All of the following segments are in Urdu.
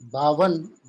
52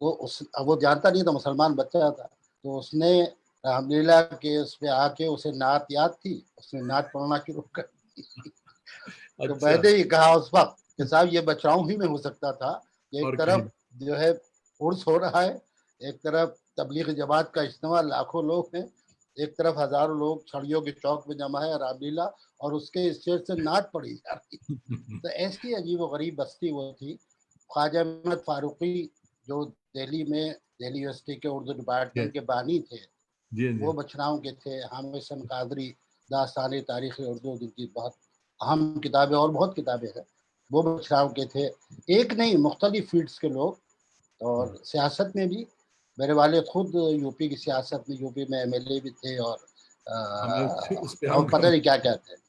وہ جانتا نہیں تھا، مسلمان بچہ تھا، تو اس نے رام لیلا کے اس پہ آ کے اسے نعت یاد تھی، اس نے نعت پڑھنا شروع کر دی۔ تو میں اچھا، نے یہ کہا اس وقت کہ صاحب یہ بچاؤں ہی میں ہو سکتا تھا کہ اور ایک طرف کہیں جو ہے عرس ہو رہا ہے، ایک طرف تبلیغ جماعت کا اجتماع، لاکھوں لوگ ہیں، ایک طرف ہزاروں لوگ چھڑیوں کے چوک میں جمع ہے، رام لیلا، اور اس کے اسٹیج سے نعت پڑھی جا رہی۔ تو ایسی عجیب و غریب بستی وہ تھی۔ خواجہ احمد فاروقی جو دہلی میں دہلی یونیورسٹی کے اردو ڈپارٹمنٹ کے بانی تھے، جی جی وہ بچھراؤں کے تھے۔ حامد حسن قادری داستان تاریخ اردو، جن کی بہت اہم کتابیں اور بہت کتابیں ہیں، وہ بچھراؤں کے تھے۔ ایک نہیں، مختلف فیلڈس کے لوگ، اور سیاست میں بھی میرے والد خود یو پی کی سیاست میں، یو پی میں ایم ایل اے بھی تھے، ہمیں اس پہ اور ہم پتہ نہیں کیا کہتے ہیں۔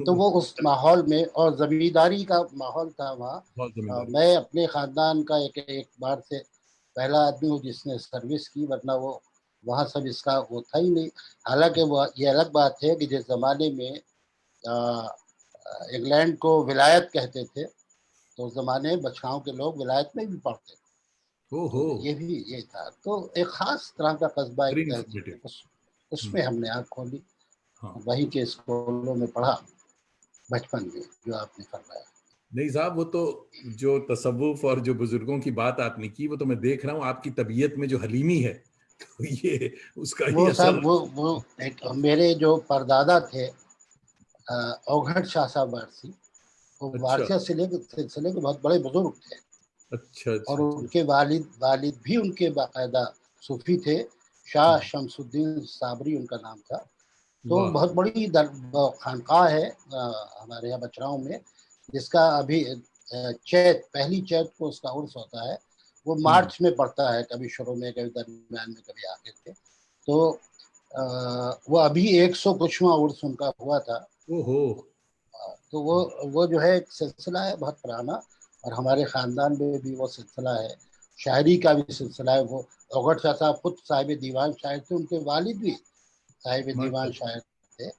تو وہ اس ماحول میں، اور زمینداری کا ماحول تھا وہاں۔ بہت زمینداری میں اپنے خاندان کا ایک بار سے پہلا آدمی ہوں جس نے سروس کی، ورنہ وہ وہاں سب اس کا وہ تھا ہی نہیں۔ حالانکہ وہ یہ الگ بات ہے کہ جس زمانے میں انگلینڈ کو ولایت کہتے تھے، تو اس زمانے بچھاؤں کے لوگ ولایت میں بھی پڑھتے تھے۔ او تو ہو یہ بھی یہ تھا، تو ایک خاص طرح کا قصبہ، ایک ویری تہذیب، انفارمیٹیو. اس میں ہم نے آنکھ کھولی، ہاں وہیں کے اسکولوں میں پڑھا بچپن میں، جو آپ نے فرمایا۔ نہیں صاحب، وہ تو جو تصوف اور جو بزرگوں کی بات آپ نے کی، وہ تو میں دیکھ رہا ہوں آپ کی طبیعت میں جو حلیمی ہے، تو یہ اس کا وہ ہی اثر. صاحب وہ ایک میرے جو پردادا تھے اوگھٹ شاہ صاحب وارسی، وہ اچھا وارثیہ سلسلے کے بہت بڑے بزرگ تھے، اچھا اور اچھا اچھا ان کے والد بھی ان کے باقاعدہ صوفی تھے۔ شاہ شمس الدین صابری ان کا نام تھا۔ تو واہ بہت بڑی خانقاہ ہے ہمارے یہاں بچراؤں میں، جس کا ابھی پہلی چیت کو اس کا عرس ہوتا ہے۔ وہ مارچ میں پڑتا ہے، کبھی شروع میں، کبھی درمیان میں، کبھی آخر میں۔ تو وہ ابھی 100 کچھواں عرس ان کا ہوا تھا۔ او ہو تو وہ جو ہے ایک سلسلہ ہے بہت پرانا، اور ہمارے خاندان میں بھی وہ سلسلہ ہے، شاعری کا بھی سلسلہ ہے۔ وہ اوگھٹ شاہ صاحب خود صاحب دیوان شاعر تھے، ان کے والد بھی صاحب ماشاء دیوان اللہ. شاعر تھے۔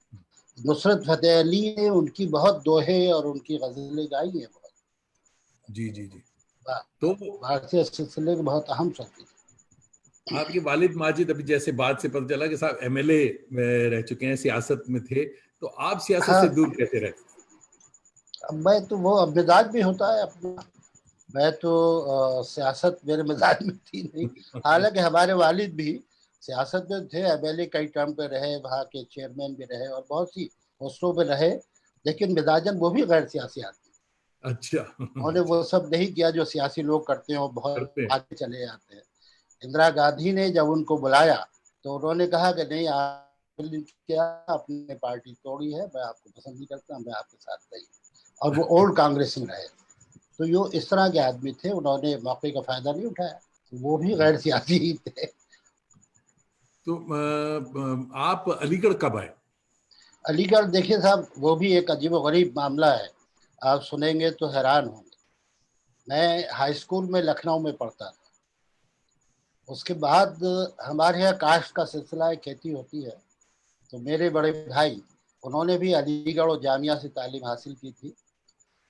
نصرت فتح علی نے ان کی بہت دوہے اور ان کی غزلیں گائی ہیں بہت۔ جی جی جی. تو بھارتیہ سلسلے کے بہت اہم صوفی تھے۔ آپ کے والد ماجد، ابھی جیسے بات سے پتہ چلا کہ صاحب ایم ایل اے رہ چکے ہیں، سیاست میں تھے، تو آپ سیاست ہاں، سے دور کیسے رہے؟ اب میں تو وہ اب مزاج بھی ہوتا ہے اپنا، میں تو سیاست میرے مزاج میں تھی نہیں۔ حالانکہ ہمارے والد بھی سیاست میں تھے، ایم ایل اے کئی ٹرم پہ رہے، وہاں کے چیئرمین بھی رہے، اور بہت سی پوسٹوں پہ رہے، لیکن مزاجن وہ بھی غیر سیاسی آدمی۔ اچھا انہوں نے اچھا وہ سب نہیں کیا جو سیاسی لوگ کرتے ہیں، وہ بہت کرتے ہیں. آگے چلے جاتے ہیں۔ اندرا گاندھی نے جب ان کو بلایا تو انہوں نے کہا کہ نہیں، آپ نے کیا اپنے پارٹی توڑی ہے، میں آپ کو پسند نہیں کرتا، میں آپ کے ساتھ نہیں۔ اور وہ اولڈ کانگریس میں رہے۔ تو یہ اس طرح کے آدمی تھے، انہوں نے موقع کا فائدہ نہیں اٹھایا، وہ بھی غیر سیاسی ہی تھے۔ تو آپ علی گڑھ کب آئے؟ علی گڑھ دیکھیے صاحب، وہ بھی ایک عجیب و غریب معاملہ ہے، آپ سنیں گے تو حیران ہوں گے۔ میں ہائی اسکول میں لکھنؤ میں پڑھتا تھا، اس کے بعد ہمارے یہاں کاشت کا سلسلہ ہے، کھیتی ہوتی ہے۔ تو میرے بڑے بھائی، انہوں نے بھی علی گڑھ اور جامعہ سے تعلیم حاصل کی تھی،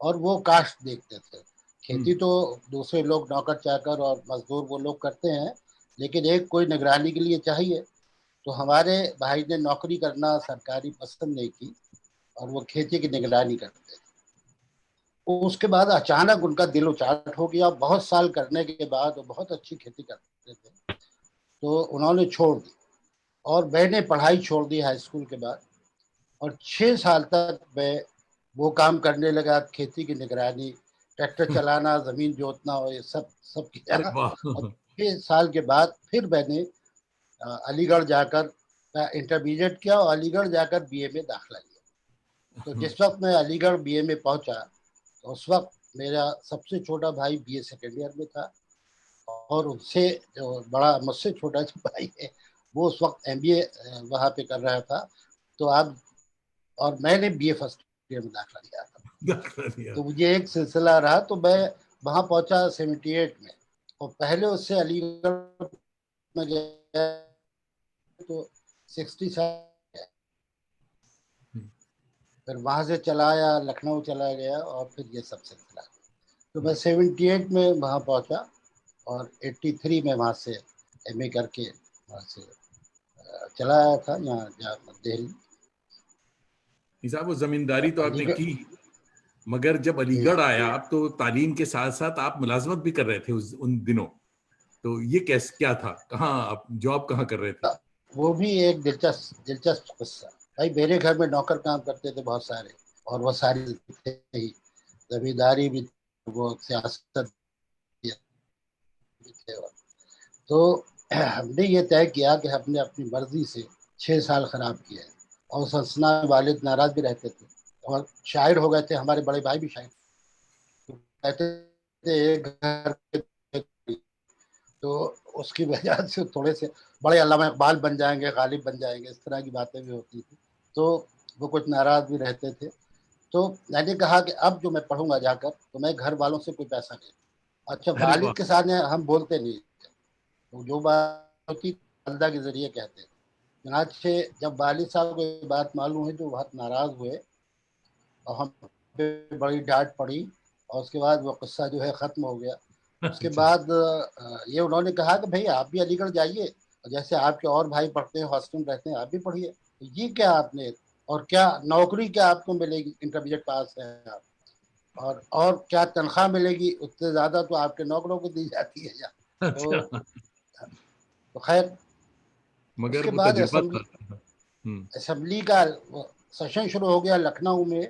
اور وہ کاشت دیکھتے تھے۔ کھیتی تو دوسرے لوگ نوکر چاکر اور مزدور وہ لوگ کرتے ہیں، لیکن ایک کوئی نگرانی کے لیے چاہیے۔ تو ہمارے بھائی نے نوکری کرنا سرکاری پسند نہیں کی، اور وہ کھیتی کی نگرانی کرتے تھے۔ اس کے بعد اچانک ان کا دل اچاٹ ہو گیا، بہت سال کرنے کے بعد وہ بہت اچھی کھیتی کرتے تھے، تو انہوں نے چھوڑ دی، اور میں نے پڑھائی چھوڑ دی ہائی اسکول کے بعد، اور 6 سال تک میں وہ کام کرنے لگا، کھیتی کی نگرانی، ٹریکٹر چلانا، زمین جوتنا، اور یہ سب کیا۔ ارے واہ اور 6 سال کے بعد پھر میں نے علی گڑھ جا کر انٹرمیڈیٹ کیا، اور علی گڑھ جا کر بی اے میں داخلہ لیا۔ تو جس وقت میں علی گڑھ بی اے میں پہنچا، تو اس وقت میرا سب سے چھوٹا بھائی بی اے سیکنڈ ایئر میں تھا، اور اس سے جو بڑا مجھ سے چھوٹا جو بھائی ہے، وہ اس وقت ایم بی اے وہاں پہ کر رہا تھا۔ تو اور میں نے بی اے فرسٹ ایئر میں داخلہ لیا تھا۔ داخلہ لیا. تو مجھے ایک سلسلہ رہا، تو میں وہاں پہنچا 78 میں، اور پہلے اس سے علی گڑھ میں گیا تو 67، پھر وہاں سے چلا آیا، لکھنؤ چلا گیا، اور پھر یہ سب سلسلہ۔ تو میں 78 میں وہاں پہنچا، اور 83 میں وہاں سے ایم اے کر کے وہاں سے چلا آیا تھا یہاں دہلی. صاحب وہ زمینداری تو آپ علی نے گڑھ. کی، مگر جب علی گڑھ آیا آپ تو تعلیم کے ساتھ ساتھ آپ ملازمت بھی کر رہے تھے ان دنوں، تو یہ کیا تھا؟ کہاں آپ جاب کہاں کر رہے تھے؟ وہ بھی ایک دلچسپ قصہ. بھائی میرے گھر میں نوکر کام کرتے تھے بہت سارے، اور وہ ساری تھے ہی، زمینداری بھی، وہ سیاست بھی تھے. تو ہم نے یہ طے کیا کہ ہم نے اپنی مرضی سے 6 سال خراب کیے، اور سلسلہ والد ناراض بھی رہتے تھے، اور شاعر ہو گئے تھے. ہمارے بڑے بھائی بھی شاعر کہتے تھے ایک گھر تو اس کی وجہ سے تھوڑے سے بڑے علامہ اقبال بن جائیں گے، غالب بن جائیں گے، اس طرح کی باتیں بھی ہوتی تھی. تو وہ کچھ ناراض بھی رہتے تھے. تو میں نے کہا کہ اب جو میں پڑھوں گا جا کر تو میں گھر والوں سے کوئی پیسہ نہیں. اچھا ارے واہ! والد کے ساتھ ہم بولتے نہیں، تو جو بات ہوتی والدہ کے ذریعے کہتے. چنانچہ جب والد صاحب کو یہ بات معلوم ہوئی تو بہت ناراض ہوئے، اور ہم پہ بڑی ڈانٹ پڑی، اور اس کے بعد وہ قصہ جو ہے ختم ہو گیا. اس کے اچھا، بعد یہ انہوں نے کہا کہ بھائی آپ بھی علی گڑھ جائیے، جیسے آپ کے اور بھائی پڑھتے ہیں ہاسٹل میں رہتے ہیں آپ بھی پڑھیے. یہ کیا آپ نے، اور کیا نوکری کیا آپ کو ملے گی، انٹرمیڈیٹ پاس ہے آپ، اور کیا تنخواہ ملے گی، اس سے زیادہ تو آپ کے نوکروں کو دی جاتی ہے. اچھا، تو خیر اس مگر کے وہ بعد تجربہ تھا. اسمبلی کا سیشن شروع ہو گیا لکھنؤ میں،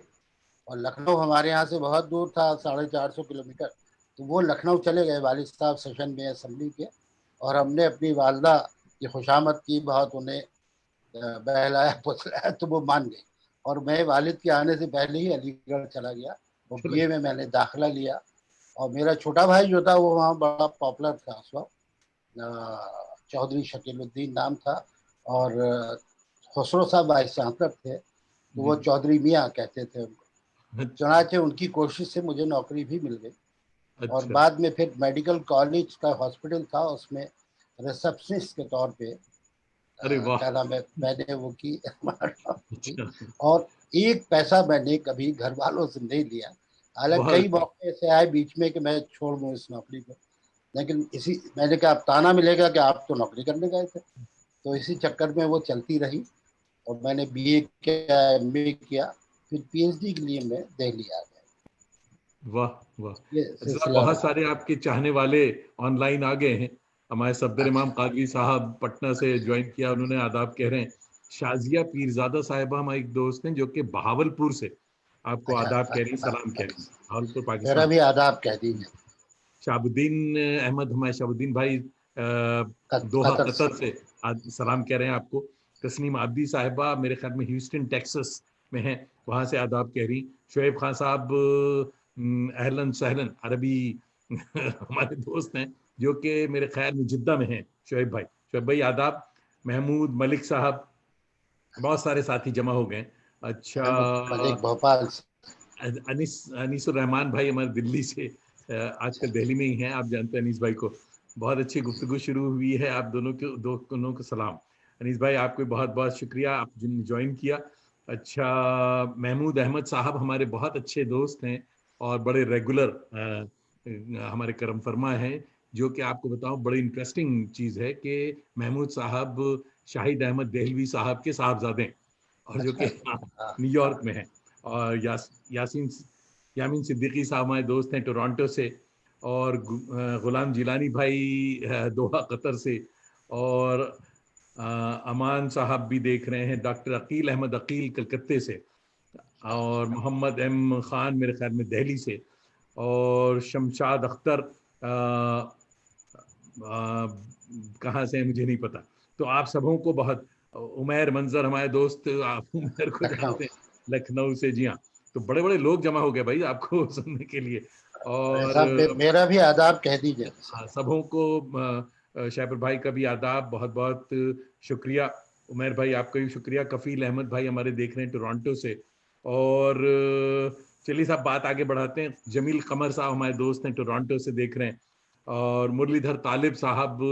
اور لکھنؤ ہمارے یہاں سے بہت دور تھا، 450 کلومیٹر. تو وہ لکھنؤ چلے گئے والد صاحب سیشن میں اسمبلی کے، اور ہم نے اپنی والدہ کی خوشامد کی، بہت انہیں بہلایا پھسلایا تو وہ مان گئی. اور میں والد کے آنے سے پہلے ہی علی گڑھ چلا گیا، اور چلے بی اے میں نے داخلہ لیا. اور میرا چھوٹا بھائی جو تھا وہ وہاں بڑا پاپولر تھا اس وقت، چودھری شکیل الدین نام تھا، اور خسرو صاحب وائس چانسلر تھے، تو جی وہ جی. چودھری میاں کہتے تھے ان کو. اچھا چنانچہ ان کی کوشش سے مجھے نوکری بھی مل گئی. اور اچھا. بعد میں پھر میڈیکل کالج کا ہاسپٹل تھا، اس میں ریسپشنسٹ کے طور پہ ارے واہ! کیا نام ہے میں نے وہ کی. اچھا، اور ایک پیسہ میں نے کبھی گھر والوں سے نہیں لیا. حالانکہ بہت کئی اچھا. موقع ایسے آئے بیچ میں کہ میں چھوڑ دوں اس نوکری کو، لیکن میں نے کہا اب تانا ملے گا کہ آپ تو نوکری کرنے گئے تھے. تو اسی چکر میں وہ چلتی رہی، اور میں نے بی اے کیا، ایم اے کیا، پھر پی ایچ ڈی کے لیے میں دہلی آ گیا. واہ واہ! یہ صاحب سلسلہ بہت رہا. سارے آپ کے چاہنے والے آن لائن آ گئے ہیں. ہمارے صفدر امام اچھا قادری صاحب پٹنہ سے جوائن کیا، انہوں نے آداب کہہ رہے ہیں. شازیہ پیرزادہ صاحبہ ہمارے ایک دوست ہیں جو کہ بہاولپور سے آپ کو اچھا آداب کہہ رہی ہیں، سلام کہہ رہی ہیں، بہاولپور میرا پاکستان. بھی آداب کہہ دیجیے. شہاب الدین احمد، ہمارے شہاب الدین بھائی دوحہ قطر سے. قطر سے سلام کہہ رہے ہیں آپ کو. تسنیم عابدی صاحبہ میرے خیال میں ہیوسٹن ٹیکسس میں ہیں، وہاں سے آداب کہہ رہی. شعیب خان صاحب اہلن سہلن عربی ہمارے دوست ہیں جو کہ میرے خیال میں جدہ میں ہیں. شعیب بھائی آداب. محمود ملک صاحب، بہت سارے ساتھی جمع ہو گئے. اچھا، ملک بھوپال سے. انیس الرحمان بھائی ہمارے دلی سے، آج کل دہلی میں ہی ہیں، آپ جانتے ہیں انیس بھائی کو. بہت اچھی گفتگو شروع ہوئی ہے. آپ دونوں کو سلام. انیس بھائی آپ کو بہت بہت شکریہ، آپ جن نے جوائن کیا. اچھا، محمود احمد صاحب ہمارے بہت اچھے دوست ہیں اور بڑے ریگولر ہمارے کرم فرما ہیں، جو کہ آپ کو بتاؤں بڑی انٹرسٹنگ چیز ہے کہ محمود صاحب شاہد احمد دہلوی صاحب کے صاحبزادے ہیں، اور جو کہ نیو یارک میں ہیں. اور یامین صدیقی صاحب ہمارے دوست ہیں ٹورانٹو سے، اور غلام جیلانی بھائی دوحہ قطر سے، اور امان صاحب بھی دیکھ رہے ہیں، ڈاکٹر عقیل احمد عقیل کلکتے سے، اور محمد ایم خان میرے خیال میں دہلی سے، اور شمشاد اختر کہاں سے مجھے نہیں پتا. تو آپ سبوں کو بہت. عمیر منظر ہمارے دوست، آپ عمیر کو لکھنؤ. جانتے ہیں لکھنؤ سے. جی ہاں، تو بڑے بڑے لوگ جمع ہو گئے بھائی آپ کو سننے کے لیے. اور صاحب میرا بھی آداب کہہ دیجیے. سبوں کو شیپر بھائی کا بھی آداب، بہت بہت شکریہ. عمیر بھائی آپ کا بھی شکریہ. کفیل احمد بھائی ہمارے دیکھ رہے ہیں ٹورانٹو سے. اور چلیے صاحب بات آگے بڑھاتے ہیں. جمیل قمر صاحب ہمارے دوست ہیں ٹورانٹو سے دیکھ رہے ہیں، اور مرلی دھر طالب صاحب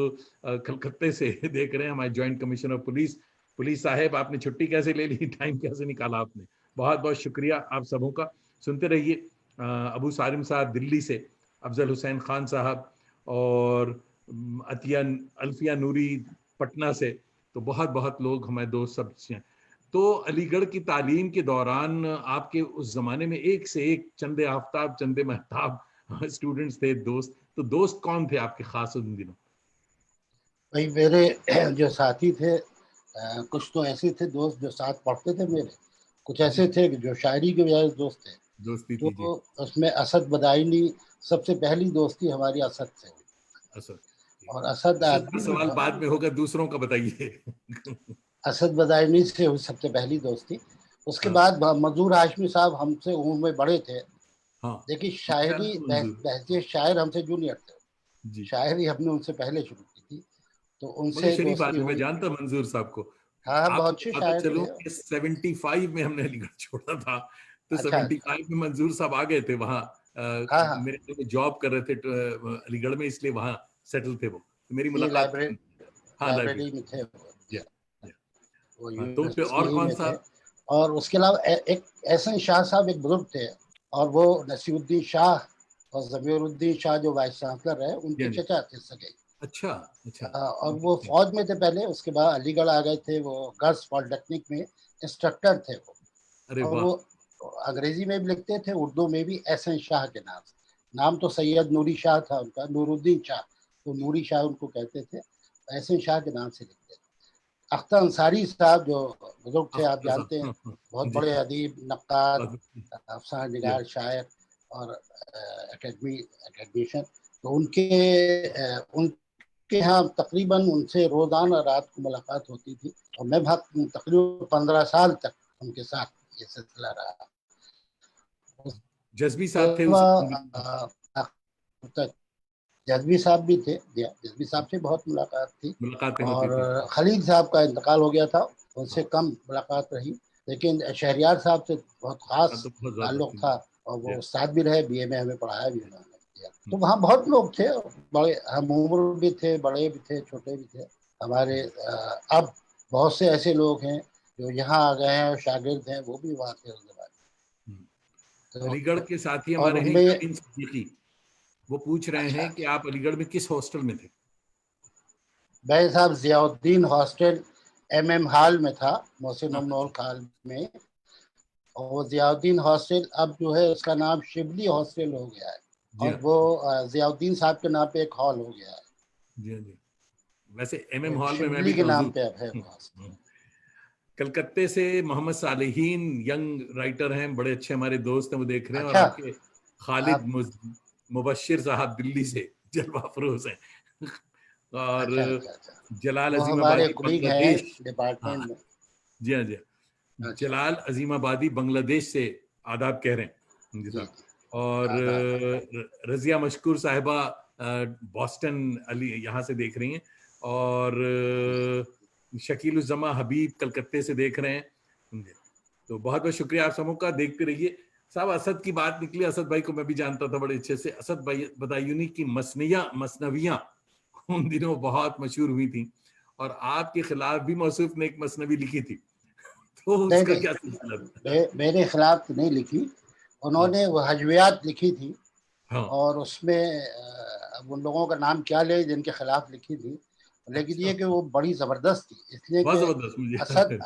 کلکتے سے دیکھ رہے ہیں، ہمارے جوائنٹ کمشنر پولیس صاحب. آپ نے چھٹی کیسے لے لی، ٹائم کیسے نکالا آپ نے، بہت بہت شکریہ آپ سبوں کا. سنتے رہیے. ابو سالم صاحب دلی سے، افضل حسین خان صاحب، اور عطیہ الفیہ نوری پٹنہ سے، تو بہت بہت لوگ ہمارے دوست سب ہیں. تو علی گڑھ کی تعلیم کے دوران آپ کے اس زمانے میں ایک سے ایک چندے آفتاب چندے مہتاب اسٹوڈنٹس تھے، دوست. تو دوست کون تھے آپ کے خاص ان دنوں؟ بھائی میرے جو ساتھی تھے کچھ تو ایسے تھے دوست جو ساتھ پڑھتے تھے میرے، کچھ ایسے تھے کہ جو شاعری کے وجہ سے دوست تھے. دوستی تو تھی جی. اس میں اسد بدائنی سب سے پہلی دوستی ہماری اسد سے ہوئی. اسد اور اسد اسد کا آدمی جو سوال تھا، بعد میں ہوگا، دوسروں کا بتائیے. اسد بدائنی سے ہوئی سب سے پہلی دوستی. اس کے ہاں بعد منظور ہاشمی صاحب ہم سے عمر میں بڑے تھے، ہاں لیکن میرا شاعری نام منظور. بحثیت شاعر ہم سے جونیئر تھے. جی شاعری ہم نے ان سے پہلے شروع کی تھی، تو ان بڑے سے شریف دوستی آدمی، میں ہوئی. جانتا منظور صاحب کو. ہاں آپ بہت کو اچھے بتاتا شاعر چلوں تھے. کہ 75 میں ہم نے علی گڑھ چھوڑا تھا، تو اچھا 75 میں منظور صاحب آ گئے تھے وہاں. ہاں ہاں میرے خیال میں جاب کر رہے تھے علی گڑھ میں، اس لیے وہاں سیٹل تھے وہ. تو میری یہ ملاقات تھی. ہاں لائبریری. لائبریری میں تھے جی جی. وہ ہاں تو پھر یونیورسٹی اور ہی کون میں سا؟ تھے. اور اس کے علاوہ ایک احسن شاہ صاحب ایک بزرگ تھے، اور وہ نصیر الدین شاہ اور ضمیر الدین شاہ جو وائس چانسلر ہے ان جی کے ہاں جی. چچا تھے سگے. اچھا اچھا. اور وہ Interesting. فوج میں تھے پہلے، اس کے بعد علی گڑھ آ گئے تھے. وہ گرلس پالیٹیکنک میں انسٹرکٹر تھے وہ. ارے اور واہ. وہ انگریزی میں بھی لکھتے تھے، اردو میں بھی احسن شاہ کے نام سے. نام تو سید نوری شاہ تھا ان کا، نور الدین شاہ، تو نوری شاہ ان کو کہتے تھے. احسن شاہ کے نام سے لکھتے تھے. اختر انصاری صاحب جو بزرگ تھے، آپ اختر جانتے ہیں، صاحب. بہت جی. بڑے ادیب، نقاد، افسانہ جی نگار، شاعر اور اکیڈمیشین. تو ان کے ہاں تقریباً ان سے روزانہ رات کو ملاقات ہوتی تھی. اور میں تقریباً 15 سال تک ان کے ساتھ یہ سلسلہ رہا. جذبی صاحب تھے اس جذبی صاحب بھی تھے، جذبی صاحب سے بہت ملاقات تھی. ملاقاتیں اور ہوتی تھی. خلیل صاحب کا انتقال ہو گیا تھا، ان سے کم ملاقات رہی. لیکن شہریار صاحب سے بہت خاص ہاں تو بہت زیادہ تعلق تھی. تھا، اور وہ جی. استاد بھی رہے، بی اے میں ہمیں پڑھایا بھی انہوں نے. تو وہاں بہت لوگ تھے، بڑے ہم عمر بھی تھے، بڑے بھی تھے، چھوٹے بھی تھے ہمارے. اب بہت سے ایسے لوگ ہیں جو یہاں آ گئے ہیں اور شاگرد ہیں، وہ بھی وہاں تھے اس زمانے. علی گڑھ کے ساتھی اور ہمارے ان ہیں میں یامین صدیقی، وہ پوچھ رہے اچھا ہیں کہ آپ علی گڑھ میں کس ہاسٹل میں تھے؟ بھائی صاحب ضیاء الدین ہاسٹل ایم ہال میں تھا، محسن ہاں امنول خال میں. اور ضیاء الدین ہاسٹل اب جو ہے اس کا نام شبلی ہاسٹل ہو گیا ہے. جی اور ہاں وہ ضیاء الدین صاحب کے نام پہ ایک ہال ہو گیا ہے. جی ہاں جی. ویسے ایم ہال میں شبلی بھی کے نام موجود. پہ اب ہے وہ ہاسٹل. کلکتے سے محمد صالحین ینگ رائٹر ہیں، بڑے اچھے ہمارے دوست ہیں، وہ دیکھ رہے ہیں. اور اچھا آپ کے خالد آپ مبشر صاحب دلی سے جلوہ فروز ہیں. اور اچھا اچھا اچھا جلال وہ عظیم ہمارے آبادی کلیگ بنگلہ ہیں دیش. ہاں ڈپارٹمنٹ میں. جی ہاں جی. اچھا جلال عظیم آبادی بنگلہ دیش سے آداب کہہ رہے ہیں جی جی صاحب. جی اور آداب. رضیہ مشکور صاحبہ بoston علی یہاں سے دیکھ رہی ہیں. اور شکیل الزما حبیب کلکتے سے دیکھ رہے ہیں. تو بہت بہت شکریہ آپ سبوں کا، دیکھتے رہیے. صاحب اسد کی بات نکلی، اسد بھائی کو میں بھی جانتا تھا بڑے اچھے سے. اسد بھائی بدایونی کی مثنویاں ان دنوں بہت مشہور ہوئی تھیں، اور آپ کے خلاف بھی موصوف نے ایک مثنوی لکھی تھی. تو اس نہیں کا کیا سلسلہ تھا؟ نہیں، میرے خلاف نہیں لکھی انہوں ہاں نے، وہ حجویات لکھی تھی. ہاں. اور اس میں اب ان لوگوں کا نام کیا لے جن کے خلاف لکھی تھی، لیکن اچھا یہ کہ وہ بڑی زبردست تھی، اس لیے بہت کہ زبردست. مجھے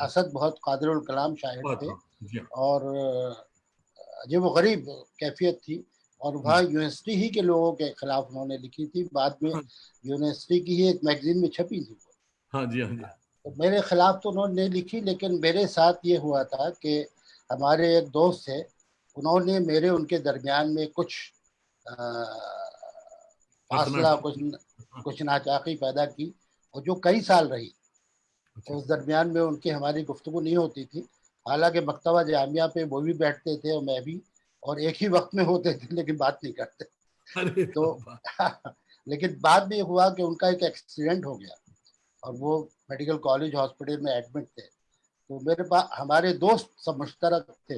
اسد بہت قادر الکلام شاعر بہت. تھے. ہاں جی ہاں. اور عجیب و غریب کیفیت تھی. اور وہاں یونیورسٹی ہی کے لوگوں کے خلاف انہوں نے لکھی تھی. بعد میں یونیورسٹی کی ہی ایک میگزین میں چھپی تھی. ہاں جی ہاں جی. تو میرے خلاف تو انہوں نے نہیں لکھی، لیکن میرے ساتھ یہ ہوا تھا کہ ہمارے ایک دوست تھے، انہوں نے میرے ان کے درمیان میں کچھ فاصلہ، کچھ ناچاقی پیدا کی، اور جو کئی سال رہی. اچھا. اس درمیان میں ان کی ہماری گفتگو نہیں ہوتی تھی. حالانکہ مکتبہ جامعہ پہ وہ بھی بیٹھتے تھے اور میں بھی، اور ایک ہی وقت میں ہوتے تھے، لیکن بات نہیں کرتے. ارے تو بابا. لیکن بعد میں یہ ہوا کہ ان کا ایک ایکسیڈنٹ ہو گیا اور وہ میڈیکل کالج ہاسپٹل میں ایڈمٹ تھے. تو میرے پاس ہمارے دوست سب مشترک تھے،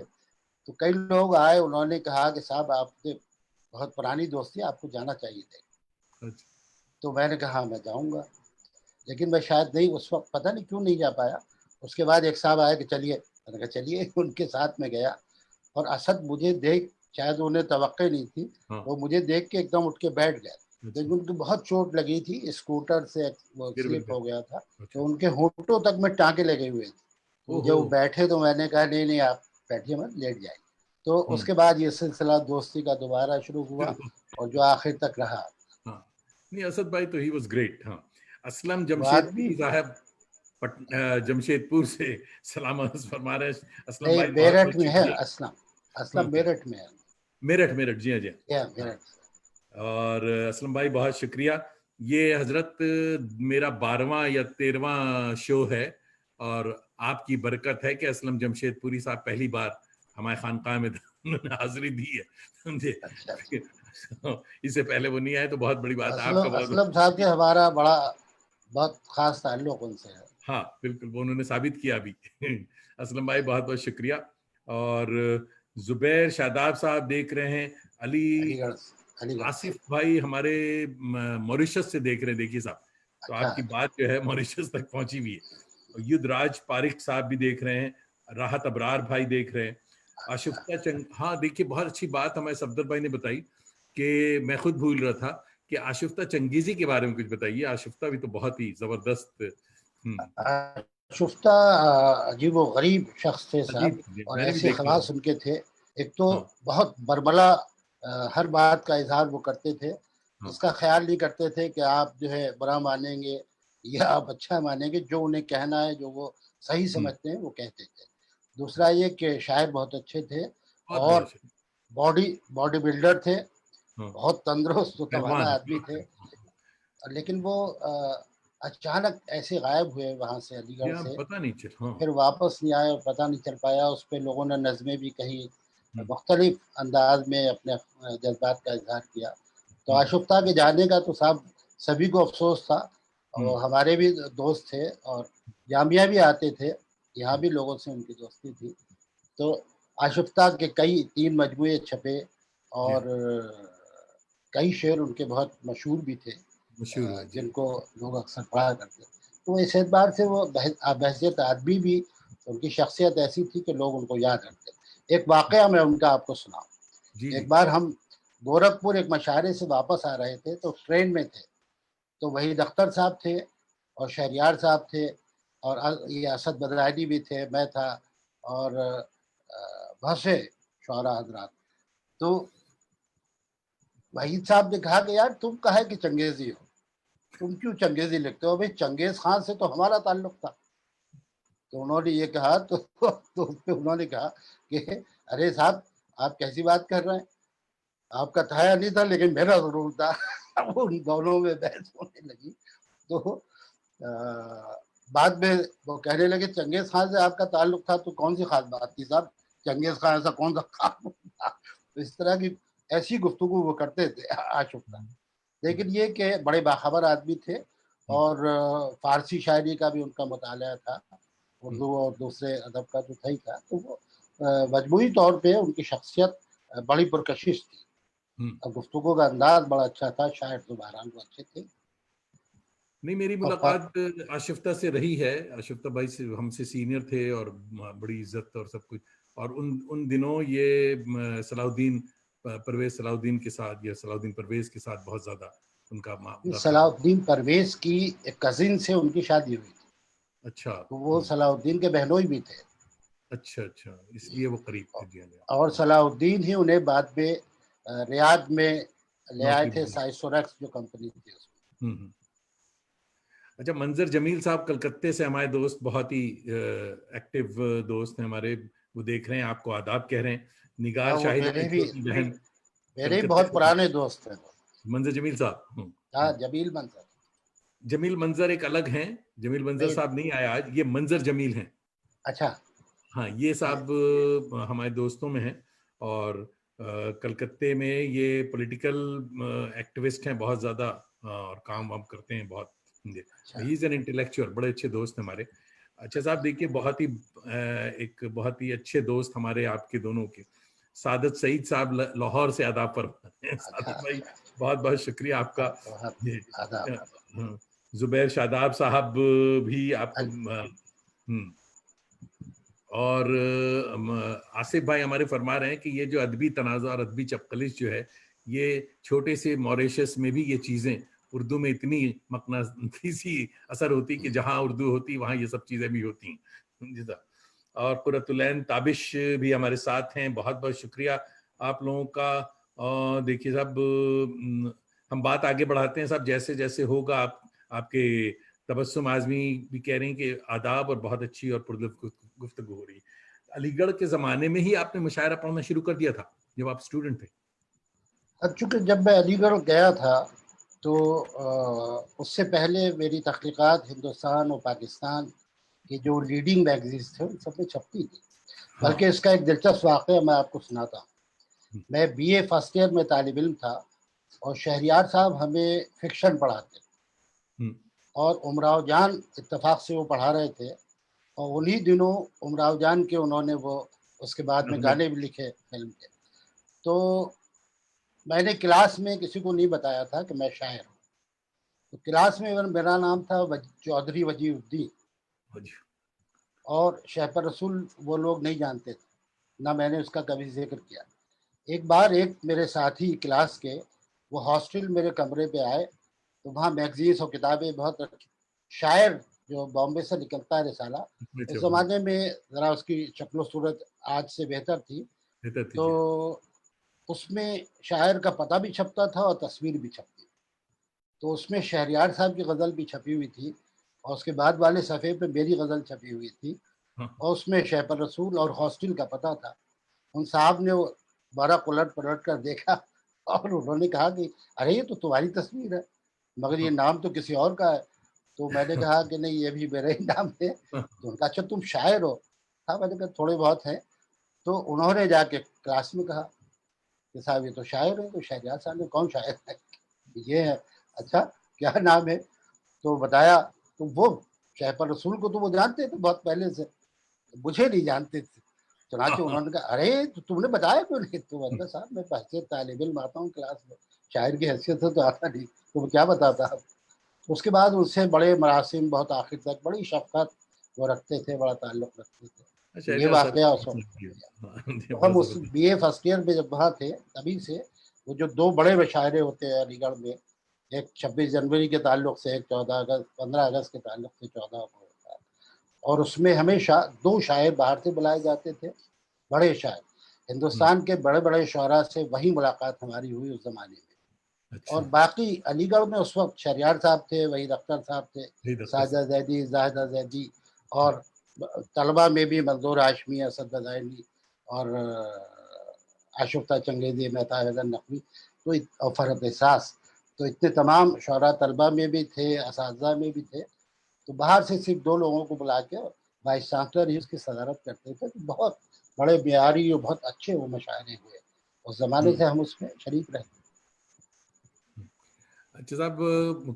تو کئی لوگ آئے، انہوں نے کہا کہ صاحب آپ سے بہت پرانی دوستی، آپ کو جانا چاہیے تھے. اچھا. تو میں نے کہا ہاں میں جاؤں گا، لیکن میں شاید نہیں، اس وقت پتہ نہیں کیوں نہیں جا پایا. اس کے بعد ایک صاحب آیا کہ چلیے، میں نے کہا چلیے. ان کے ساتھ میں گیا، اور اسد مجھے دیکھ، شاید انہیں توقع نہیں تھی، ہاں وہ مجھے دیکھ کے ایک دم اٹھ کے بیٹھ گئے. لیکن ان کو بہت چوٹ لگی تھی، اسکوٹر سے وہ گر سلپ گئے. ہو گیا تھا، اچھا. تو ان کے ہونٹوں تک میں ٹانکے لگے ہوئے تھے. او جب ہو. وہ بیٹھے تو میں نے کہا نہیں نہیں آپ بیٹھیے مت، لیٹ جائیں. تو اس کے بعد یہ سلسلہ دوستی کا دوبارہ شروع ہوا اور جو آخر تک رہا. ہاں نہیں اسد بھائی تو ہی واز گریٹ. ہاں اسلم وہ جمشید آدمی پوری صاحب جمشید پور سے سلام عرض فرما رہے ہیں. اسلم نہیں بھائی بہت میرٹھ بہت میں ہے شکریہ. اسلم، ہاں اسلم میرٹھ میں ہے. میرٹھ میرٹھ جی ہاں جی یا ہاں. میرٹھ. اور اسلم بھائی بہت شکریہ. یہ حضرت میرا 12واں یا 13واں شو ہے اور آپ کی برکت ہے کہ اسلم جمشید پوری صاحب پہلی بار ہمارے خانقاہ میں انہوں نے حاضری دی ہے. سمجھے اچھا اس سے پہلے وہ نہیں آئے تو بہت بڑی بات ہے. آپ کا بہت اسلم بہت صاحب سے شکریہ. ہمارا بہت خاص تعلق ان سے ہے. ہاں بالکل وہ انہوں نے ثابت کیا بھی. اسلم بھائی بہت بہت شکریہ. اور زبیر شاداب صاحب دیکھ رہے ہیں. علی علی گڑھ علی گڑھ سے. آصف بھائی ہمارے موریشس سے دیکھ رہے ہیں. دیکھیے صاحب تو اچھا آپ کی بات جو ہے موریشس تک پہنچی ہوئی ہے. اور یدھ راج پارک صاحب بھی دیکھ رہے ہیں. راحت ابرار بھائی دیکھ رہے ہیں. آشفتہ چنگ ہاں دیکھیے بہت اچھی بات ہمیں صفدر بھائی نے بتائی کہ میں خود بھول رہا تھا کہ آشفتہ چنگیزی کے بارے میں کچھ بتائیے. آشفتہ بھی تو بہت ہی زبردست شفتہ عجیب و غریب شخص تھے صاحب، عجیب. اور میں نے بھی ایسے دیکھا خواص تھا. ان کے تھے. ایک تو ہاں بہت برملا ہر بات کا اظہار وہ کرتے تھے. ہاں اس کا خیال نہیں کرتے تھے کہ آپ جو ہے برا مانیں گے یا آپ اچھا مانیں گے. جو انہیں کہنا ہے جو وہ صحیح سمجھتے ہیں وہ کہتے تھے. دوسرا یہ کہ شاعر بہت اچھے تھے بہت اور بہت شکریہ. باڈی بلڈر تھے، ہاں بہت تندرست و پہلوان. توانا آدمی تھے. لیکن وہ اچانک ایسے غائب ہوئے وہاں سے، علی گڑھ یہ سے. پتہ نہیں چل. ہاں پھر واپس نہیں آئے اور پتہ نہیں چل پایا. اس پہ لوگوں نے نظمیں بھی کہیں، ہوں، مختلف انداز میں اپنے جذبات کا اظہار کیا. تو ہوں، آشفتہ کے جانے کا تو صاحب سبھی کو افسوس تھا. ہوں، اور ہمارے بھی دوست تھے اور جامعہ بھی آتے تھے، یہاں بھی لوگوں سے ان کی دوستی تھی. تو آشفتہ کے 3 مجموعے چھپے جی اور ہاں کئی شعر ان کے بہت مشہور بھی تھے مشہور ہوئے. جی جن کو لوگ اکثر پڑھا کرتے. تو اس اعتبار سے وہ بحثیت آدمی بھی، ان کی شخصیت ایسی تھی کہ لوگ ان کو یاد رکھتے. ایک واقعہ میں ان کا آپ کو سناؤں. جی جی ایک بار ہم گورکھپور ایک مشاعرے سے واپس آ رہے تھے تو ٹرین میں تھے. تو وحید اختر صاحب تھے اور شہریار صاحب تھے اور یہ اسد بدرانی بھی تھے، میں تھا اور بہت سے شعراء حضرات. تو وحید صاحب نے کہا کہ یار تم کہا کہ چنگیزی ہو، تم کیوں چنگیزی لکھتے ہو؟ بھائی چنگیز خان سے تو ہمارا تعلق تھا. تو انہوں نے یہ کہا تو اس پہ انہوں نے کہا کہ ارے صاحب آپ کیسی بات کر رہے ہیں، آپ کا تھایا نہیں تھا لیکن میرا ضرور تھا. ان دونوں میں بحث ہونے لگی. تو بعد میں وہ کہنے لگے چنگیز خان سے آپ کا تعلق تھا تو کون سی خاص بات تھی صاحب، چنگیز خان ایسا کون سا خان تھا. تو اس طرح کی ایسی گفتگو وہ کرتے تھے آشفتہ. لیکن یہ کہ بڑے باخبر آدمی تھے اور فارسی شاعری کا بھی ان کا مطالعہ تھا، اردو اور دوسرے ادب کا تو تھا ہی تھا. تو وہ مجموعی طور پہ ان کی شخصیت بڑی پرکشش تھی اور گفتگو کا انداز بڑا اچھا تھا. شاعر تو بہرحال وہ اچھے تھے. نہیں میری اور ملاقات آشفتہ سے رہی ہے. آشفتہ بھائی سے ہم سے سینئر تھے اور بڑی عزت اور سب کچھ. اور ان دنوں یہ صلاح الدین پرویز صلاح الدین کے ساتھ یا صلاح الدین پرویز کے ساتھ بہت زیادہ ان کا معاملہ تھا. صلاح الدین پرویز کی ایک کزن سے ان کی شادی ہوئی تھی. اچھا تو وہ صلاح الدین کے بہنوئی بھی تھے اچھا اچھا اس لیے وہ قریب تھے. جی اور صلاح الدین ہی انہیں بعد میں ریاض میں لے آئے نوکری تھے، ملی. سائسوریکس جو کمپنی تھی اس میں. اچھا منظر جمیل صاحب کلکتے سے ہمارے دوست، بہت ہی ایکٹیو دوست ہیں ہمارے. وہ دیکھ رہے ہیں آپ کو آداب کہہ رہے ہیں. نگار وہ شاہد میرے ہماری بھی چھوٹی بہن میرے بھی کلکتے بہت سے. پرانے دوست ہیں. منظر جمیل صاحب. ہاں جمیل منظر. جمیل منظر ایک الگ ہیں. جمیل منظر صاحب نہیں آیا آج. یہ منظر جمیل ہیں. اچھا ہاں یہ صاحب ہمارے دوستوں میں ہیں اور کلکتے میں یہ پولیٹیکل ایکٹیوسٹ ہیں بہت زیادہ اور کام وام کرتے ہیں بہت. ہی از این انٹلیکچوئل. بڑے اچھے دوست ہیں ہمارے. اچھا صاحب دیکھیے بہت ہی ایک بہت ہی اچھے دوست ہمارے آپ کے دونوں کے سعادت سعید صاحب لاہور سے آداب پر. سعادت بھائی بہت بہت شکریہ آپ کا. زبیر شاداب صاحب بھی آپ کو اور آصف بھائی ہمارے فرما رہے ہیں کہ یہ جو ادبی تنازع اور ادبی چپقلش جو ہے یہ چھوٹے سے موریشس میں بھی یہ چیزیں اردو میں اتنی مقناطیسی اثر ہوتی کہ جہاں اردو ہوتی وہاں یہ سب چیزیں بھی ہوتی ہیں. اور قرۃ العین تابش بھی ہمارے ساتھ ہیں. بہت بہت شکریہ آپ لوگوں کا. دیکھیے صاحب ہم بات آگے بڑھاتے ہیں صاحب جیسے جیسے ہوگا. آپ کے تبسم اعظمی بھی کہہ رہے ہیں کہ آداب اور بہت اچھی اور پرلطف گفتگو ہو رہی ہے. علی گڑھ کے زمانے میں ہی آپ نے مشاعرہ پڑھنا شروع کر دیا تھا جب آپ اسٹوڈنٹ تھے؟ چونکہ جب میں علی گڑھ گیا تھا تو اس سے پہلے میری تخلیقات ہندوستان اور پاکستان کے جو لیڈنگ میگزینس تھے ان سب میں چھپتی تھی. بلکہ اس کا ایک دلچسپ واقعہ میں آپ کو سناتا ہوں. میں بی اے فرسٹ ایئر میں طالب علم تھا اور شہریار صاحب ہمیں فکشن پڑھاتے اور امراؤ جان اتفاق سے وہ پڑھا رہے تھے اور انہی دنوں امراؤ جان کے انہوں نے وہ اس کے بعد میں گانے بھی لکھے فلم کے. تو میں نے کلاس میں کسی کو نہیں بتایا تھا کہ میں شاعر ہوں. تو کلاس میں میرا نام تھا چودھری وجیہ الدین اور شہپر رسول وہ لوگ نہیں جانتے تھے, نہ میں نے اس کا کبھی ذکر کیا. ایک بار ایک میرے ساتھی کلاس کے وہ ہاسٹل میرے کمرے پہ آئے تو وہاں میگزینس اور کتابیں بہت شاعر جو بامبے سے نکلتا ہے رسالہ, اس زمانے میں ذرا اس کی شکل و صورت آج سے بہتر تھی, تو اس میں شاعر کا پتہ بھی چھپتا تھا اور تصویر بھی چھپتی تھی. تو اس میں شہریار صاحب کی غزل بھی چھپی ہوئی تھی اور اس کے بعد والے صفحے پہ میری غزل چھپی ہوئی تھی اور اس میں شہپر رسول اور ہاسٹل کا پتہ تھا. ان صاحب نے وہ بارہ پلٹ کر دیکھا اور انہوں نے کہا کہ ارے یہ تو تمہاری تصویر ہے مگر یہ نام تو کسی اور کا ہے. تو میں نے کہا کہ نہیں یہ بھی میرا ہی نام ہے. تو ان کا اچھا تم شاعر ہو؟ ہاں میں نے کہا تھوڑے بہت ہیں. تو انہوں نے جا کے کلاس میں کہا کہ صاحب یہ تو شاعر ہے. تو شہریار صاحب نے کون شاعر ہے؟ یہ ہے. اچھا کیا نام ہے؟ تو بتایا. تو وہ شہپر رسول کو تو وہ جانتے تھے بہت پہلے سے, مجھے نہیں جانتے تھے. چنانچہ انہوں نے کہا ارے تو تم نے بتایا کیوں نہیں؟ تو میں نے کہا صاحب میں حیثیت طالب علم آتا ہوں کلاس میں, شاعر کی حیثیت سے تو آتا نہیں, تو وہ کیا بتاتا. اس کے بعد ان سے بڑے مراسم بہت آخر تک بڑی شفقت وہ رکھتے تھے, بڑا تعلق رکھتے تھے. یہ واقعہ اس وقت ہم اس بی اے فرسٹ ایئر میں جب وہاں تھے تبھی سے وہ جو دو بڑے مشاعرے ہوتے ہیں علی گڑھ میں, ایک 26 جنوری کے تعلق سے, ایک 15 اگست کے تعلق سے 14 کو ہوتا ہے, اور اس میں ہمیشہ دو شاعر باہر سے بلائے جاتے تھے, بڑے شاعر ہندوستان کے بڑے بڑے شعراء سے وہی ملاقات ہماری ہوئی اس زمانے میں. اور باقی علی گڑھ میں اس وقت شہریار صاحب تھے, وحید اختر صاحب تھے, ساجدہ زیدی, زاہدہ زیدی, اور طلبہ میں بھی منظور ہاشمی, اسد بزائلی اور آشفتہ چنگیزی, مہتاب حیدر نقوی, تو فرحت احساس. تو اتنے تمام شعراء طلبہ میں بھی تھے, اساتذہ میں بھی تھے. تو باہر سے صرف دو لوگوں کو بلا کے وائس چانسلر ہی اس کی صدارت کرتے تھے. تو بہت بڑے معیاری اور بہت اچھے وہ مشاعرے ہوئے. اس زمانے سے ہم اس میں شریک رہے. اچھا صاحب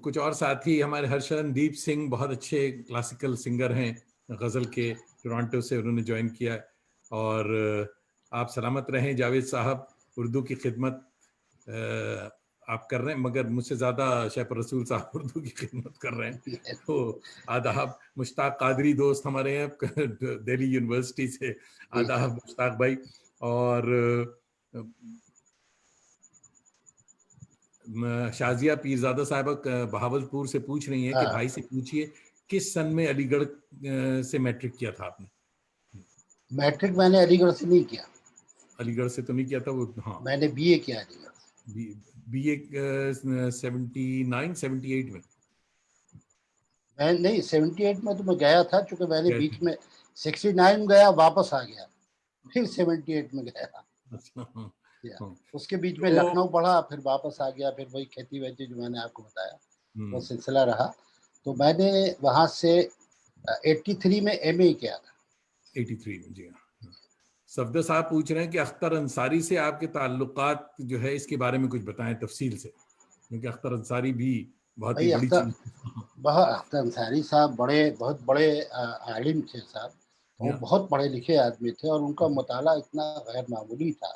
کچھ اور ساتھی ہمارے ہرشرن دیپ سنگھ بہت اچھے کلاسیکل سنگر ہیں غزل کے, ٹورانٹو سے انہوں نے جوائن کیا. اور آپ سلامت رہیں جاوید صاحب, اردو کی خدمت آپ کر رہے ہیں, مگر مجھ سے زیادہ شہپر رسول صاحب اردو کی خدمت کر رہے ہیں. تو آداب. مشتاق قادری دوست ہمارے ہیں دہلی یونیورسٹی سے, آداب مشتاق بھائی. اور شازیہ پیرزادہ صاحبہ بہاولپور سے پوچھ رہی ہیں کہ بھائی سے پوچھئے کس سن میں علی گڑھ سے میٹرک کیا تھا آپ نے؟ میٹرک میں نے علی گڑھ سے نہیں کیا. علی گڑھ سے تو نہیں کیا تھا وہ, ہاں میں نے بی اے کیا علی گڑھ سے. بی اے 78 میں. میں نہیں 78 میں تو میں گیا تھا, چونکہ میں نے بیچ میں 69 گیا واپس آ گیا, پھر 78 میں گیا. اس کے بیچ میں لکھنؤ پڑھا, پھر واپس آ گیا, پھر وہی کھیتی ویتی جو میں نے آپ کو بتایا وہ سلسلہ رہا. تو میں نے وہاں سے 83 میں ایم اے کیا تھا. 83 میں, جی ہاں. صفدر صاحب پوچھ رہے ہیں کہ اختر انصاری سے آپ کے تعلقات جو ہے اس کے بارے میں کچھ بتائیں تفصیل سے, کیونکہ اختر انصاری بھی بہت ہی بڑی چیز. اختر انصاری صاحب بہت بڑے عالم تھے صاحب, وہ بہت پڑھے لکھے آدمی تھے اور ان کا مطالعہ اتنا غیر معمولی تھا.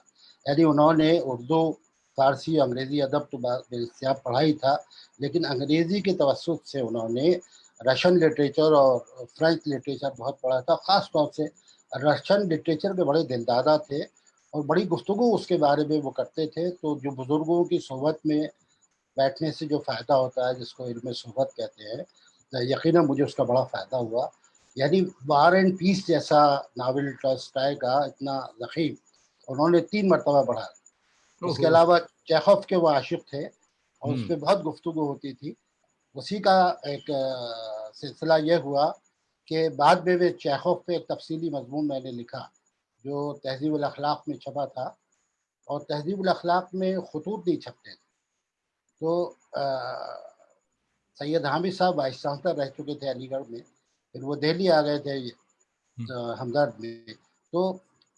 یعنی انہوں نے اردو, فارسی, انگریزی ادب تو بحثیاب پڑھا ہی تھا, لیکن انگریزی کے توسط سے انہوں نے رشین لٹریچر اور فرینچ لٹریچر بہت پڑھا تھا. خاص طور سے رشین لٹریچر کے بڑے دلدادہ تھے, اور بڑی گفتگو اس کے بارے میں وہ کرتے تھے. تو جو بزرگوں کی صحبت میں بیٹھنے سے جو فائدہ ہوتا ہے جس کو علم صحبت کہتے ہیں, یقیناً مجھے اس کا بڑا فائدہ ہوا. یعنی وار اینڈ پیس جیسا ناول ٹالسٹائے کا اتنا ضخیم انہوں نے 3 مرتبہ پڑھا. اس کے علاوہ چیخوف کے وہ عاشق تھے اور اس پہ بہت گفتگو ہوتی تھی. اسی کا ایک سلسلہ یہ ہوا کہ بعد میں چیخوف پہ ایک تفصیلی مضمون میں نے لکھا جو تہذیب الاخلاق میں چھپا تھا, اور تہذیب الاخلاق میں خطوط نہیں چھپتے تھے. تو سید حامد صاحب وائس چانسلر رہ چکے تھے علی گڑھ میں, پھر وہ دہلی آ گئے تھے ہمدرد میں. تو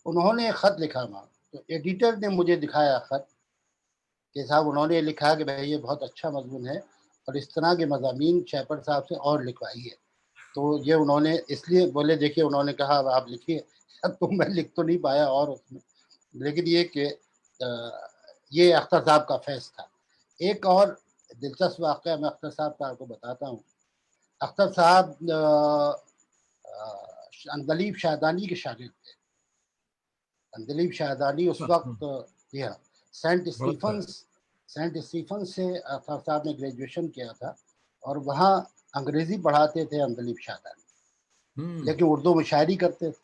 انہوں نے ایک خط لکھا وہاں, تو ایڈیٹر نے مجھے دکھایا خط کہ صاحب انہوں نے لکھا کہ بھائی یہ بہت اچھا مضمون ہے اور اس طرح کے مضامین شیپر صاحب سے اور لکھوائیے. تو یہ انہوں نے اس لیے بولے, دیکھیے انہوں نے کہا آپ لکھیے. تو میں لکھ تو نہیں پایا اور اس میں, لیکن یہ کہ یہ اختر صاحب کا فیض تھا. ایک اور دلچسپ واقعہ میں اختر صاحب کا آپ کو بتاتا ہوں. اختر صاحب اندلیب شاہدانی کے شاگرد تھے. اندلیب شاہدانی اس وقت سینٹ اسٹیفنس سے اختر صاحب نے گریجویشن کیا تھا اور وہاں انگریزی پڑھاتے تھے اندلیب شاہدانی, لیکن اردو میں شاعری کرتے تھے.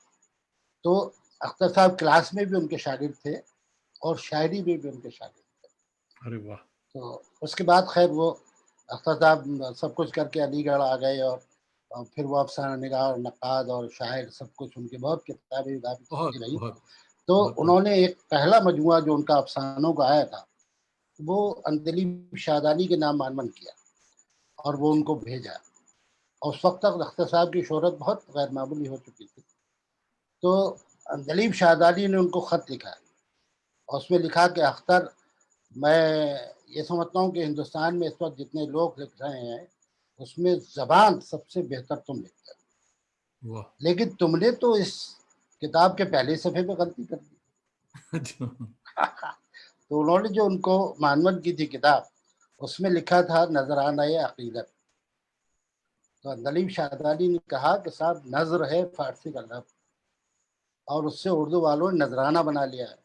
تو اختر صاحب کلاس میں بھی ان کے شاگرد تھے اور شاعری میں بھی ان کے شاگرد تھے. ارے واہ. تو اس کے بعد خیر وہ اختر صاحب سب کچھ کر کے علی گڑھ آ گئے, اور پھر وہ افسانہ نگار, نقاد اور شاعر سب کچھ, ان کی بہت کتابیں رہی. تو انہوں نے ایک پہلا مجموعہ جو ان کا افسانوں کا آیا تھا وہ اندلیب شاہدانی کے نام معنون کیا اور وہ ان کو بھیجا. اور اس وقت تک اختر صاحب کی شہرت بہت غیر معمولی ہو چکی تھی. تو اندلیب شاہدانی نے ان کو خط لکھا اور اس میں لکھا کہ اختر, میں یہ سمجھتا ہوں کہ ہندوستان میں اس وقت جتنے لوگ لکھ رہے ہیں اس میں زبان سب سے بہتر تم لکھتے ہو, لیکن تم نے تو اس کتاب کے پہلے صفحے پہ غلطی کر دی. تو انہوں نے جو ان کو معنون کی تھی کتاب, اس میں لکھا تھا نذرانہ عقیدت. تو اندلیب شاہدانی نے کہا کہ صاحب نظر ہے فارسی کا لفظ اور اس سے اردو والوں نے نذرانہ بنا لیا ہے,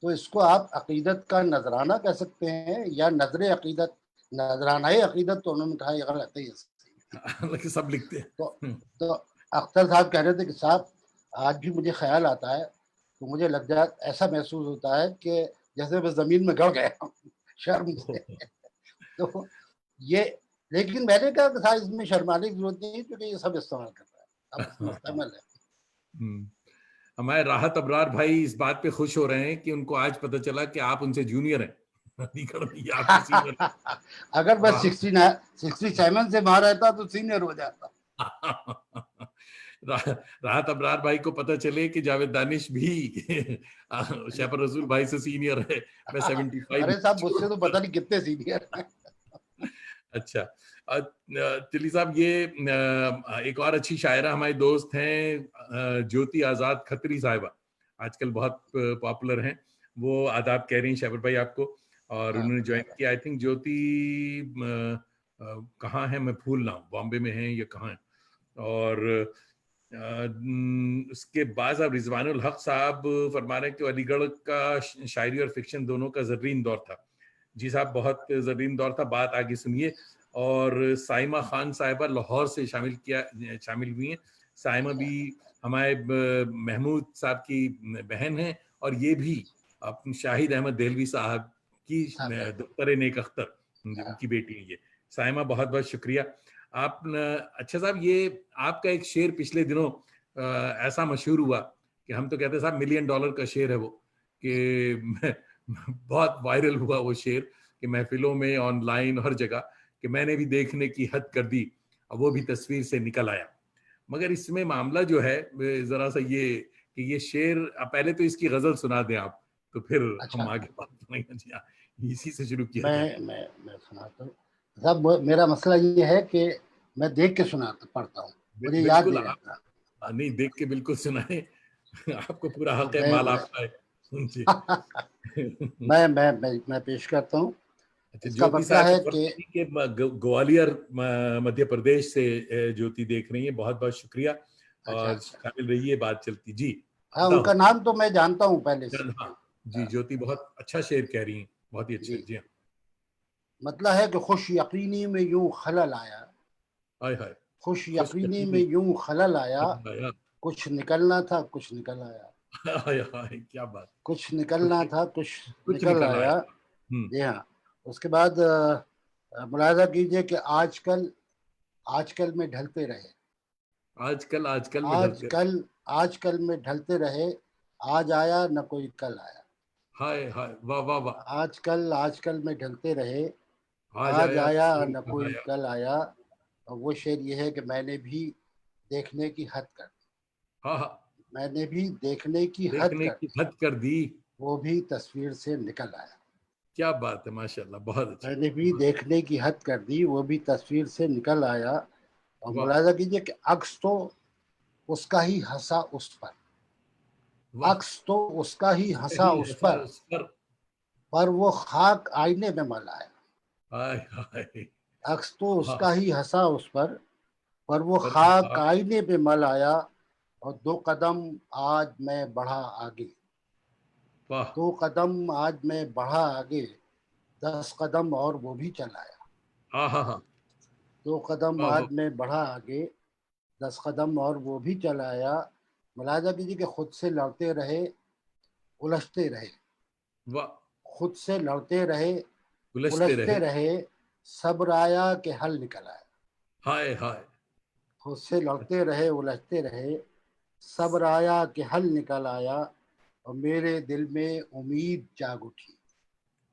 تو اس کو آپ عقیدت کا نذرانہ کہہ سکتے ہیں یا نظر عقیدت, نذرانہ عقیدت. تو انہوں نے کہا یہ غلط ہے, سب لکھتے ہیں. تو اختر صاحب کہہ رہے تھے کہ صاحب آج بھی مجھے خیال آتا ہے تو مجھے لگ جاتا, ایسا محسوس ہوتا ہے کہ جیسے میں زمین میں گڑ گیا شرم سے. تو یہ, لیکن میں نے کہا کہ صاحب اس میں شرمانے کی ضرورت نہیں کیونکہ یہ سب استعمال کر رہا ہے, اب اس میں مستعمل ہے. ہمارے راحت ابرار بھائی اس بات پہ خوش ہو رہے ہیں کہ ان کو آج پتہ چلا کہ آپ ان سے جونیئر ہیں. اگر میں 67 سے باہر رہتا تو سینئر ہو جاتا. راحت ابرار بھائی کو پتہ چلے کہ جاوید دانش بھی شیپر رسول بھائی سے سینئر ہے. میں 75. ارے صاحب مجھ سے تو پتہ نہیں کتنے سینئر ہیں. اچھا چلی صاحب, یہ ایک اور اچھی شاعرہ ہماری دوست ہیں جیوتی آزاد کھتری صاحبہ, آج کل بہت پاپولر ہیں. وہ آداب کہہ رہی ہیں شیپر بھائی آپ کو, اور انہوں نے جوائن کیا. آئی تھنک جیوتی کہاں ہے میں بھول رہا ہوں, بامبے میں ہیں یا کہاں ہیں. اور اس کے بعد صاحب رضوان الحق صاحب فرما رہے ہیں کہ علی گڑھ کا شاعری اور فکشن دونوں کا زرین دور تھا. جی صاحب بہت زرین دور تھا, بات آگے سنیے. اور سائمہ خان صاحبہ لاہور سے شامل ہوئی ہیں. سائمہ بھی ہمارے محمود صاحب کی بہن ہیں اور یہ بھی شاہد احمد دہلوی صاحب کی دختر نیک اختر, ان کی بیٹی ہے یہ سائمہ. بہت بہت شکریہ آپ. اچھا صاحب, یہ آپ کا ایک شعر پچھلے دنوں ایسا مشہور ہوا کہ ہم تو کہتے ہیں صاحب $1 ملین کا شعر ہے وہ, کہ بہت وائرل ہوا وہ شعر کہ محفلوں میں آن لائن ہر جگہ, کہ میں نے بھی دیکھنے کی حد کر دی اور وہ بھی تصویر سے نکل آیا. مگر اس میں معاملہ جو ہے ذرا سا یہ کہ یہ شعر پہلے تو اس کی غزل سنا دیں آپ, تو پھر ہم آگے بات کریں گے. جی اسی سے شروع کیا جائے. میں سناتا ہوں صاحب. میرا مسئلہ یہ ہے کہ میں دیکھ کے پڑھتا ہوں, مجھے یاد نہیں رہتا. نہیں, دیکھ کے بالکل سنائیں, آپ کو پورا حق ہے, مال آپ کا ہے. میں پیش کرتا ہوں. اچھا, جیوتی صاحب گوالیر مدھیہ پردیش سے جیوتی دیکھ رہی ہیں, بہت بہت شکریہ اور شامل رہیے, بات چلتی. جی ہاں ان بتاؤ کا نام تو میں جانتا ہوں پہلے سے. ہاں جی جوتی بہت اچھا شعر کہہ رہی ہیں, بہت ہی اچھا. جی جی ہاں. مطلب ہے کہ خوش یقینی میں یوں خلل آیا, ہائے ہائے. خوش خوش یقینی میں یقینی یوں خلل آیا, آیا. کچھ نکلنا تھا کچھ نکل آیا, ہائے ہائے کیا بات. کچھ نکلنا تھا کچھ کچھ نکل نکل آیا. ہوں. جی ہاں. اس کے بعد ملاحظہ کیجئے کہ آج کل میں ڈھلتے رہے, آج کل میں ڈھل کر. آج کل میں ڈھلتے رہے, آج آیا نہ کوئی کل آیا. ہائے ہائے واہ واہ واہ. آج کل میں ڈھلتے رہے, آج آیا نہ کوئی آیا. کل آیا. اور وہ شعر یہ ہے کہ میں نے بھی دیکھنے کی حد کر دی, ہاں ہاں. میں نے بھی دیکھنے کی حد دیکھنے کر کی دی, حد کر دی. وہ بھی تصویر سے نکل آیا. کیا بات ہے, ماشاء اللہ بہت اچھا. میں نے بھی دیکھنے کی حد کر دی, وہ بھی تصویر سے نکل آیا. اور واہ ملاحظہ کیجئے کہ عکس تو اس کا ہی ہنسا اس پر, واہ. عکس تو اس کا ہی ہنسا صحیح اس ہنسا پر, اس پر. پر وہ خاک آئینے میں مل آیا. ہائے ہائے. عکس تو اس ہاں کا ہی ہنسا اس پر وہ خاک آئینے پہ مل آیا. اور 2 قدم آج میں بڑھا آگے, واہ. 2 قدم آج میں بڑھا آگے, 10 قدم اور وہ بھی چل آیا. ہاں ہاں ہاں. 2 قدم واہ آج واہ. میں بڑھا آگے, 10 قدم اور وہ بھی چل آیا. ملاحظہ کیجیے کہ خود سے لڑتے رہے الجھتے رہے, واہ. خود سے لڑتے رہے الجھتے الجھتے رہے. رہے, صبر آیا کہ حل نکل آیا. ہائے ہائے. خود سے لڑتے رہے الجھتے رہے, صبر آیا کہ حل نکل آیا. اور میرے دل میں امید جاگ اٹھی,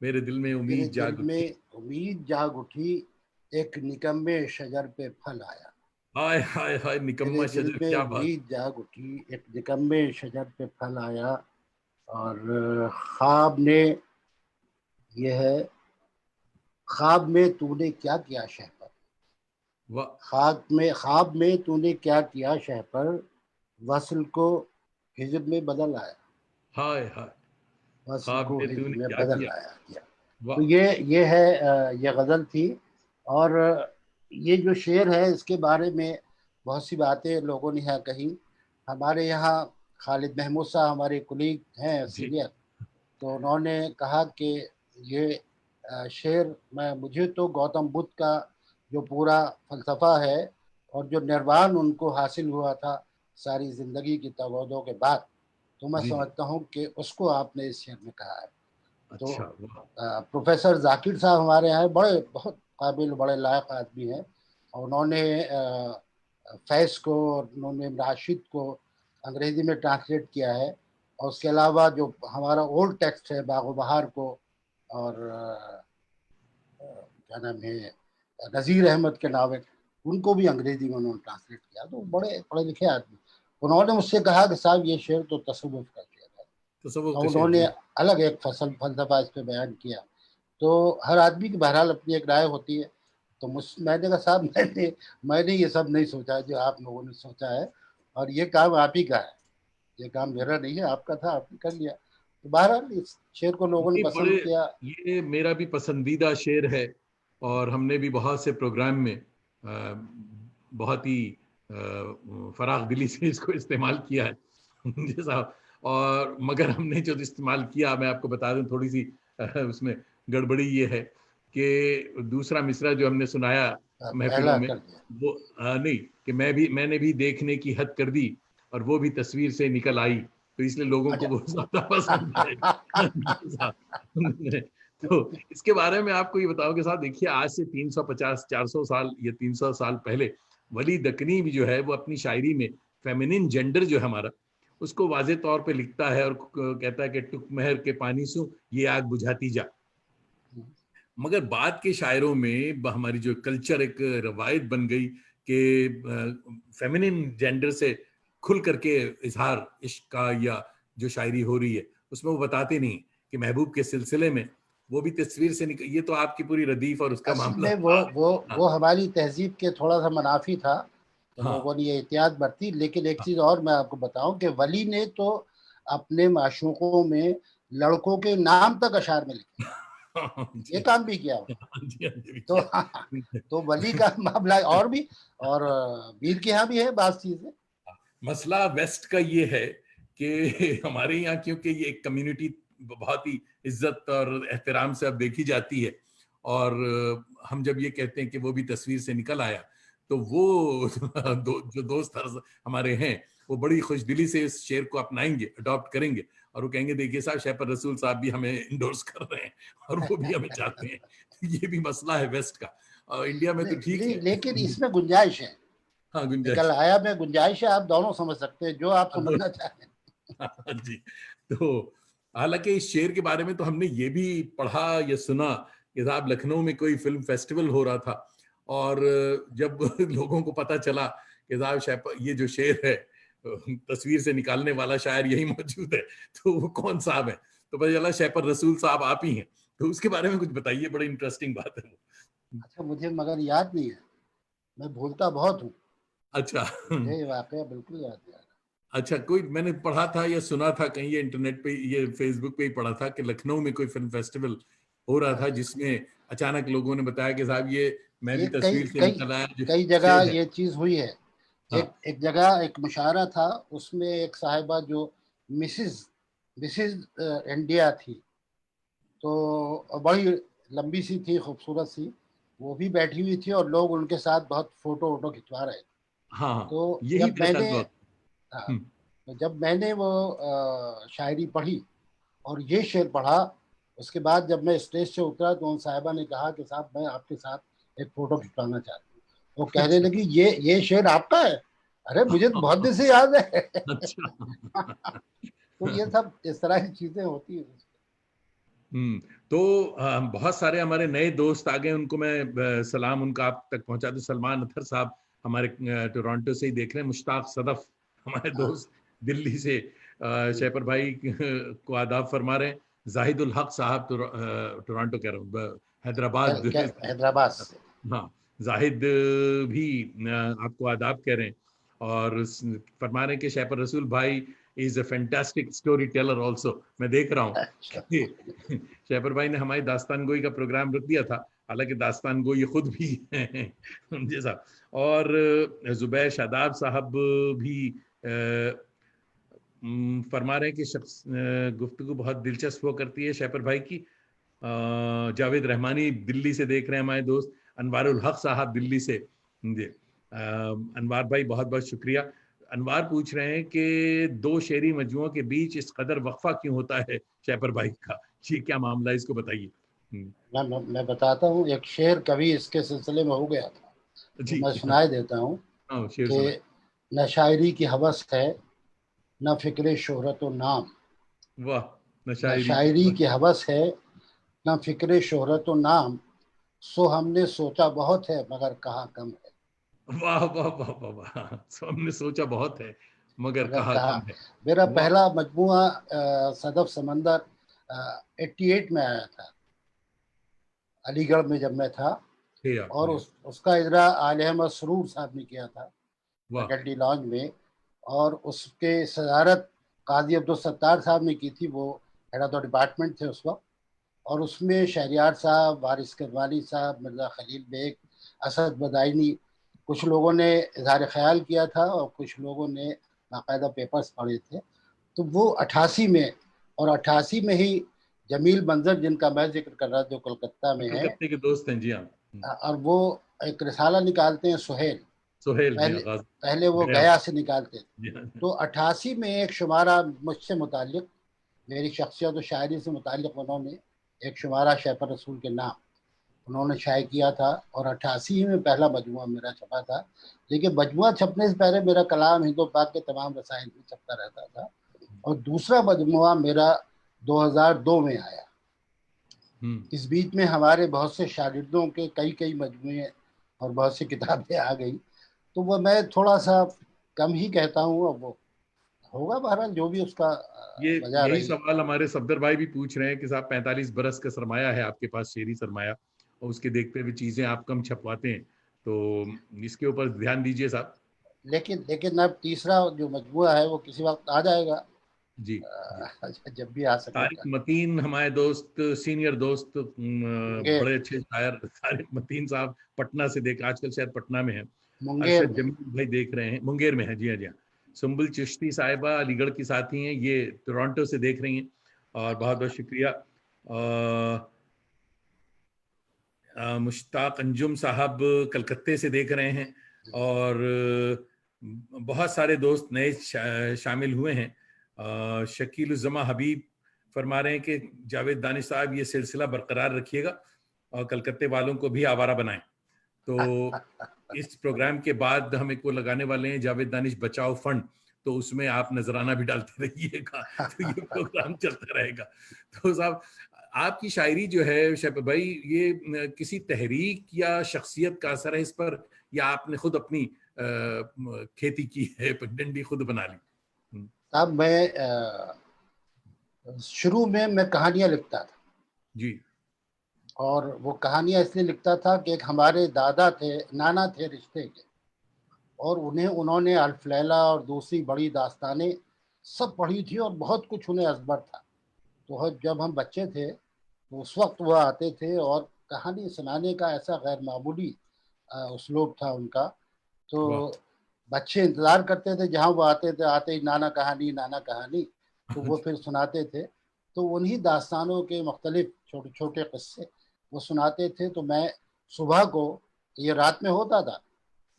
میرے دل میں میرے امید دل جاگ میں اٹھی. امید جاگ اٹھی, ایک نکمے شجر پہ پھل آیا. ہائے ہائے ہائے. میرے نکما دل شجر, میں کیا بات. امید جاگ اٹھی, ایک نکمے شجر پہ پھل آیا. اور خواب نے یہ ہے, خواب میں تو نے کیا کیا شہ پر, واہ. خواب میں تو نے کیا کیا شہ پر, وصل کو ہجر میں بدل آیا. ہائے ہائے. وصل خواب کو میں تو ہجر نے میں کیا بدل کیا. آیا. تو واہ. یہ ہے, یہ غزل تھی. اور یہ جو شعر ہے اس کے بارے میں بہت سی باتیں لوگوں نے یہاں کہی. ہمارے یہاں خالد محمود صاحب ہمارے کلیگ ہیں جی سینئر, تو انہوں نے کہا کہ یہ شعر مجھے تو گوتم بدھ کا جو پورا فلسفہ ہے اور جو نروان ان کو حاصل ہوا تھا ساری زندگی کی تگودوں کے بعد, تو میں جی. جی سمجھتا ہوں کہ اس کو آپ نے اس شعر میں کہا ہے. تو اچھا. واہ. پروفیسر ذاکر صاحب ہمارے یہاں بڑے بہت قابل بڑے لائق آدمی ہیں, اور انہوں نے فیض کو اور انہوں نے راشد کو انگریزی میں ٹرانسلیٹ کیا ہے. اور اس کے علاوہ جو ہمارا اولڈ ٹیکسٹ ہے باغ و بہار کو, اور کیا نام ہے نذیر احمد کے ناول, ان کو بھی انگریزی میں انہوں نے ٹرانسلیٹ کیا. تو بڑے پڑھے لکھے آدمی, انہوں نے مجھ سے کہا کہ صاحب یہ شعر تو تصوف کا شعر ہے, تصوف اور کا شعر. انہوں نے جی الگ ایک فلسفہ اس پہ بیان کیا. تو ہر آدمی کی بہرحال اپنی ایک رائے ہوتی ہے. تو میں نے کہا صاحب میں نے یہ سب نہیں سوچا جو آپ لوگوں نے سوچا ہے, اور یہ کام آپ ہی کا ہے, یہ کام میرا نہیں ہے, آپ کا تھا, آپ نے کر لیا. تو بہرحال اس شعر کو لوگوں نے یہ پسند بڑے, کیا. یہ میرا بھی پسندیدہ شعر ہے, اور ہم نے بھی بہت سے پروگرام میں بہت ہی فراخ دلی سے اس کو استعمال کیا ہے جیسا. اور مگر ہم نے جو استعمال کیا, میں آپ کو بتا دوں تھوڑی سی اس میں گڑبڑی یہ ہے کہ دوسرا مصرع جو ہم نے سنایا محفلوں پہلا میں, کر دیا. وہ نہیں کہ میں نے بھی دیکھنے کی حد کر دی اور وہ بھی تصویر سے نکل آئی, تو اس لیے لوگوں کو وہ زیادہ پسند ہے. تو اس کے بارے میں آپ کو یہ بتاؤ کہ صاحب دیکھیے, آج سے 350-400 سال یا 300 سال پہلے ولی دکنی بھی جو ہے وہ اپنی شاعری میں فیمنن جینڈر جو ہے ہمارا, اس کو واضح طور پہ لکھتا ہے اور کہتا ہے کہ ٹک مہر کے پانی سو یہ آگ بجھاتی جا. مگر بعد کے شاعروں میں ہماری جو کلچر ایک روایت بن گئی کہ فیمنن جینڈر سے کھل کر کے اظہار عشق کا یا جو شاعری ہو رہی ہے اس میں وہ بتاتے نہیں کہ محبوب کے سلسلے میں وہ بھی تصویر سے یہ تو آپ کی پوری ردیف اور اس کا اصل معاملہ میں تھا. ہاں وہ ہماری تہذیب کے تھوڑا سا منافی تھا, تو ہاں لوگوں نے یہ احتیاط برتی. لیکن ایک چیز اور میں آپ کو بتاؤں کہ ولی نے تو اپنے معشوقوں میں لڑکوں کے نام تک اشعار میں لکھے, یہ کام بھی کیا. تو تو ولی کا معاملہ اور بھی, اور میر کے یہاں بھی ہے بعض چیزیں. مسئلہ ویسٹ کا یہ ہے کہ ہمارے یہاں کیونکہ یہ ایک کمیونٹی بہت ہی عزت اور احترام سے اب دیکھی جاتی ہے، اور ہم جب یہ کہتے ہیں کہ وہ بھی تصویر سے نکل آیا، تو وہ جو دوست ہمارے ہیں وہ بڑی خوش دلی سے اس شعر کو اپنائیں گے، اڈاپٹ کریں گے، اور وہ کہیں گے دیکھیے صاحب شیپر رسول صاحب بھی ہمیں انڈورس کر رہے ہیں اور وہ بھی ہمیں چاہتے ہیں. یہ بھی مسئلہ ہے ویسٹ کا. انڈیا میں تو ٹھیک ہے، لیکن اس میں گنجائش ہے، ہاں نکل گنجائش. آیا میں گنجائش ہے، آپ دونوں سمجھ سکتے ہیں جو آپ سمجھنا چاہیں. جی. تو حالانکہ اس شعر کے بارے میں تو ہم نے یہ بھی پڑھا یا سنا کہ صاحب لکھنؤ میں کوئی فلم فیسٹیول ہو رہا تھا، اور جب لوگوں کو پتا چلا کہ صاحب یہ جو شعر ہے تصویر سے نکالنے والا شاعر یہی موجود ہے، تو وہ کون صاحب ہے، تو پتہ چلا شیپر رسول صاحب آپ ہی ہیں. تو اس کے بارے میں کچھ بتائیے، بڑی انٹرسٹنگ بات ہے وہ. اچھا مجھے مگر یاد نہیں ہے، میں بھولتا بہت ہوں. اچھا. مجھے یہ واقعہ بالکل یاد نہیں. اچھا، کوئی میں نے پڑھا تھا یا سنا تھا کہیں، یہ انٹرنیٹ پہ یہ فیس بک پہ ہی پڑھا تھا کہ لکھنؤ میں کوئی فلم فیسٹیول ہو رہا تھا جس میں اچانک لوگوں نے بتایا کہ صاحب یہ میں بھی یہ تصویر سے نکل آیا جو کئی جگہ شعر ہے. یہ چیز ہوئی ہے. ہاں ایک جگہ ایک مشاعرہ تھا، اس میں ایک صاحبہ جو مسز انڈیا تھی، تو بڑی لمبی سی تھی، خوبصورت سی، وہ بھی بیٹھی ہوئی تھی اور لوگ ان کے ساتھ بہت فوٹو ووٹو کھنچوا رہے تھے. ہاں ہاں، تو یہی جب میرے میں خیال نے میں. تو جب میں نے وہ شاعری پڑھی اور یہ شعر پڑھا، اس کے بعد جب میں اسٹیج سے اترا تو ان صاحبہ نے کہا کہ صاحب میں آپ کے ساتھ ایک فوٹو کھنچوانا چاہتی ہوں. وہ کہنے اچھا لگی یہ شعر آپ کا ہے؟ ارے مجھے تو بہت دن سے یاد ہے. اچھا. تو یہ سب اس طرح کی چیزیں ہوتی ہیں. تو بہت سارے ہمارے نئے دوست آ گئے، ان کو میں سلام ان کا آپ تک پہنچا دوں. سلمان اطہر صاحب ہمارے ٹورانٹو سے ہی دیکھ رہے ہیں. مشتاق صدف ہمارے دوست دلی سے شیپر بھائی کو آداب فرما رہے ہیں. زاہد الحق صاحب ٹورانٹو کہہ رہا ہوں، حیدرآباد. حیدرآباد سے. ہاں، زاہد بھی آپ کو آداب کہہ رہے ہیں، اور فرما رہے ہیں کہ شیپر رسول بھائی is a fantastic story teller also. میں دیکھ رہا ہوں کہ شیپر بھائی نے ہماری داستان گوئی کا پروگرام رکھ دیا تھا، حالانکہ داستان گوئی خود بھی جیسا. اور زبیر شاداب صاحب بھی فرما رہے ہیں کہ گفتگو بہت دلچسپ ہوا کرتی ہے شیپر بھائی کی. جاوید رحمانی دلی سے دیکھ رہے ہیں ہمارے دوست. انوار الحق صاحب دلی سے. جی انوار بھائی بہت بہت شکریہ. انوار پوچھ رہے ہیں کہ دو شعری مجموعوں کے بیچ اس قدر وقفہ کیوں ہوتا ہے شیپر بھائی کا، یہ کیا معاملہ ہے، اس کو بتائیے. میں بتاتا ہوں. ایک شعر کبھی اس کے سلسلے میں ہو گیا تھا، تو جی میں سنائے دیتا ہوں ہاں شعر کہ سنائیں. نہ شاعری کی ہوس ہے نہ فکر شہرت و نام. واہ. نہ شاعری کی ہوس ہے نہ فکر شہرت و نام، سو ہم نے سوچا بہت ہے مگر کہا کم ہے. واہ واہ واہ واہ واہ. ہم نے سوچا بہت ہے مگر کہا کم ہے. میرا واہ. پہلا مجموعہ صدف سمندر 88 میں آیا تھا، علی گڑھ میں جب میں تھا، اور اس کا اجرا عالیہ احمد سرور صاحب نے کیا تھا واہ. فیکلٹی لانج میں، اور اس کے صدارت قاضی عبدالستار صاحب نے کی تھی، وہ ہیڈ آف دا ڈپارٹمنٹ تھے اس وقت. اور اس میں شہریار صاحب، وارث کدوانی صاحب، مرزا خلیل بیگ، اسد بدائنی، کچھ لوگوں نے اظہار خیال کیا تھا اور کچھ لوگوں نے باقاعدہ پیپرز پڑھے تھے. تو وہ 88 میں، اور 88 میں ہی جمیل منظر جن کا میں ذکر کر رہا جو کلکتہ میں ہے، کلکتے کے دوست ہیں. جی ہاں. اور وہ ایک رسالہ نکالتے ہیں سہیل. سہیل. جی ہاں. پہلے وہ گیا سے نکالتے تھے. جی ہاں. تو 88 میں ایک شمارہ مجھ سے متعلق، میری شخصیت و شاعری سے متعلق انہوں نے ایک شمارہ شیپر رسول کے نام انہوں نے شائع کیا تھا، اور 88 میں پہلا مجموعہ میرا چھپا تھا. لیکن مجموعہ چھپنے سے پہلے میرا کلام ہند و پاک کے تمام رسائل میں چھپتا رہتا تھا، اور دوسرا مجموعہ میرا 2002 میں آیا. اس بیچ میں ہمارے بہت سے شاگردوں کے کئی مجموعے اور بہت سی کتابیں آ گئی، تو وہ میں تھوڑا سا کم ہی کہتا ہوں. اب وہ ہوگا بہرحال جو بھی اس کا وجہ یہی رہی. سوال ہمارے صفدر بھائی بھی پوچھ رہے ہیں کہ صاحب 45 برس کا سرمایہ ہے آپ کے پاس، شعری سرمایہ، اور اس کے دیکھتے ہوئے چیزیں آپ کم چھپواتے ہیں، تو اس کے اوپر دھیان دیجئے صاحب. لیکن اب تیسرا جو مجموعہ ہے وہ کسی وقت آ جائے گا. جی جب بھی آ سکے طارق گا. متین ہمارے دوست، سینئر دوست، منگیر بڑے اچھے شاعر طارق متین صاحب پٹنہ سے آج کل شاید پٹنہ میں ہیں. منگیر ارشد میں جمیل بھائی دیکھ رہے ہیں، منگیر میں ہے. جی ہاں جی ہاں. سنبل چشتی صاحبہ علی گڑھ کی ساتھی ہیں, یہ ٹورانٹو سے دیکھ رہی ہیں, اور بہت بہت شکریہ. مشتاق انجم صاحب کلکتے سے دیکھ رہے ہیں, اور بہت سارے دوست نئے شامل ہوئے ہیں. شکیل الزما حبیب فرما رہے ہیں کہ جاوید دانش صاحب یہ سلسلہ برقرار رکھیے گا اور کلکتے والوں کو بھی آوارہ بنائیں. تو اس پروگرام کے بعد ہم ایک وہ لگانے والے ہیں جاوید دانش بچاؤ فنڈ, تو اس میں آپ نذرانہ بھی ڈالتے رہیے گا, تو یہ پروگرام چلتا رہے گا. تو صاحب آپ کی شاعری جو ہے شیف بھائی, یہ کسی تحریک یا شخصیت کا اثر ہے اس پر, یا آپ نے خود اپنی کھیتی کی ہے, ڈنڈی خود بنا لی؟ صاحب میں شروع میں کہانیاں لکھتا تھا جی, اور وہ کہانیاں اس لیے لکھتا تھا کہ ایک ہمارے دادا تھے, نانا تھے رشتے کے, اور انہوں نے الف لیلا اور دوسری بڑی داستانیں سب پڑھی تھی اور بہت کچھ انہیں ازبر تھا. تو جب ہم بچے تھے تو اس وقت وہ آتے تھے اور کہانی سنانے کا ایسا غیر معمولی اسلوب تھا ان کا. تو بچے انتظار کرتے تھے جہاں وہ آتے ہی نانا کہانی نانا کہانی, تو وہ پھر سناتے تھے. تو انہی داستانوں کے مختلف چھوٹے چھوٹے قصے وہ سناتے تھے. تو میں صبح کو, یہ رات میں ہوتا تھا,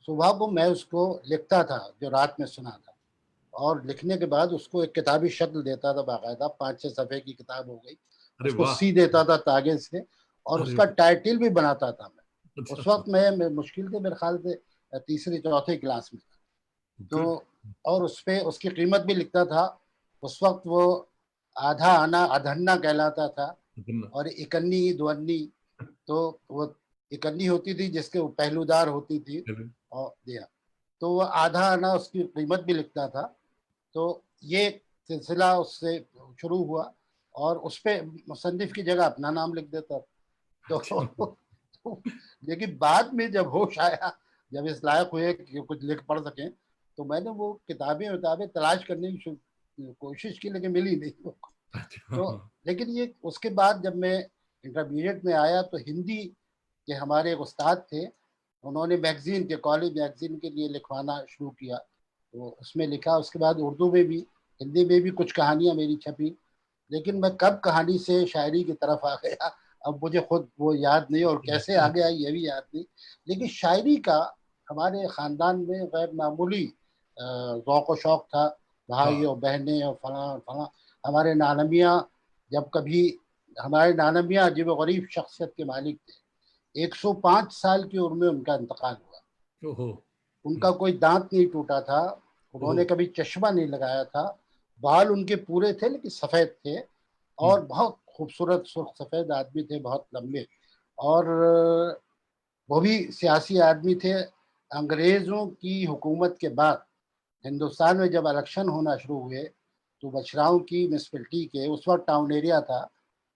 صبح کو میں اس کو لکھتا تھا جو رات میں سنا تھا, اور لکھنے کے بعد اس کو ایک کتابی شکل دیتا تھا باقاعدہ, 5-6 صفحے کی کتاب ہو گئی, اس کو سی دیتا تھا تاگے سے, اور اس کا ٹائٹل بھی بناتا تھا میں. اس وقت میں مشکل سے میرے خیال سے 3-4 کلاس میں تھا. تو اور اس پہ اس کی قیمت بھی لکھتا تھا. اس وقت وہ آدھا آنا ادھنا کہلاتا تھا, اور اکنی دونی, تو وہ اکنی ہوتی تھی جس کے پہلودار ہوتی تھی, اور دیا تو وہ آدھا آنا اس کی قیمت بھی لکھتا تھا. تو یہ سلسلہ اس سے شروع ہوا, اور اس پہ مصنف کی جگہ اپنا نام لکھ دیتا. تو لیکن بعد میں جب ہوش آیا, جب اس لائق ہوئے کہ کچھ لکھ پڑھ سکیں, تو میں نے وہ کتابیں تلاش کرنے کی کوشش کی, لیکن ملی نہیں. تو لیکن یہ اس کے بعد جب میں انٹرمیڈیٹ میں آیا تو ہندی کے ہمارے ایک استاد تھے, انہوں نے میگزین کے کالج میگزین کے لیے لکھوانا شروع کیا. تو اس میں لکھا, اس کے بعد اردو میں بھی ہندی میں بھی کچھ کہانیاں میری چھپی. لیکن میں کب کہانی سے شاعری کی طرف آ گیا اب مجھے خود وہ یاد نہیں, اور کیسے آ گیا یہ بھی یاد نہیں. لیکن شاعری کا ہمارے خاندان میں غیر معمولی ذوق و شوق تھا. بھائی اور بہنیں اور فلاں ہمارے نانمیاں, جب کبھی ہمارے نانمیاں عجیب و غریب شخصیت کے مالک تھے. 105 سال کی عمر میں ان کا انتقال ہوا. ان کا کوئی دانت نہیں ٹوٹا تھا, انہوں نے کبھی چشمہ نہیں لگایا تھا, بال ان کے پورے تھے لیکن سفید تھے, اور بہت خوبصورت سرخ سفید آدمی تھے, بہت لمبے, اور وہ بھی سیاسی آدمی تھے. انگریزوں کی حکومت کے بعد ہندوستان میں جب الیکشن ہونا شروع ہوئے تو بچراؤں کی میونسپلٹی کے, اس وقت ٹاؤن ایریا تھا,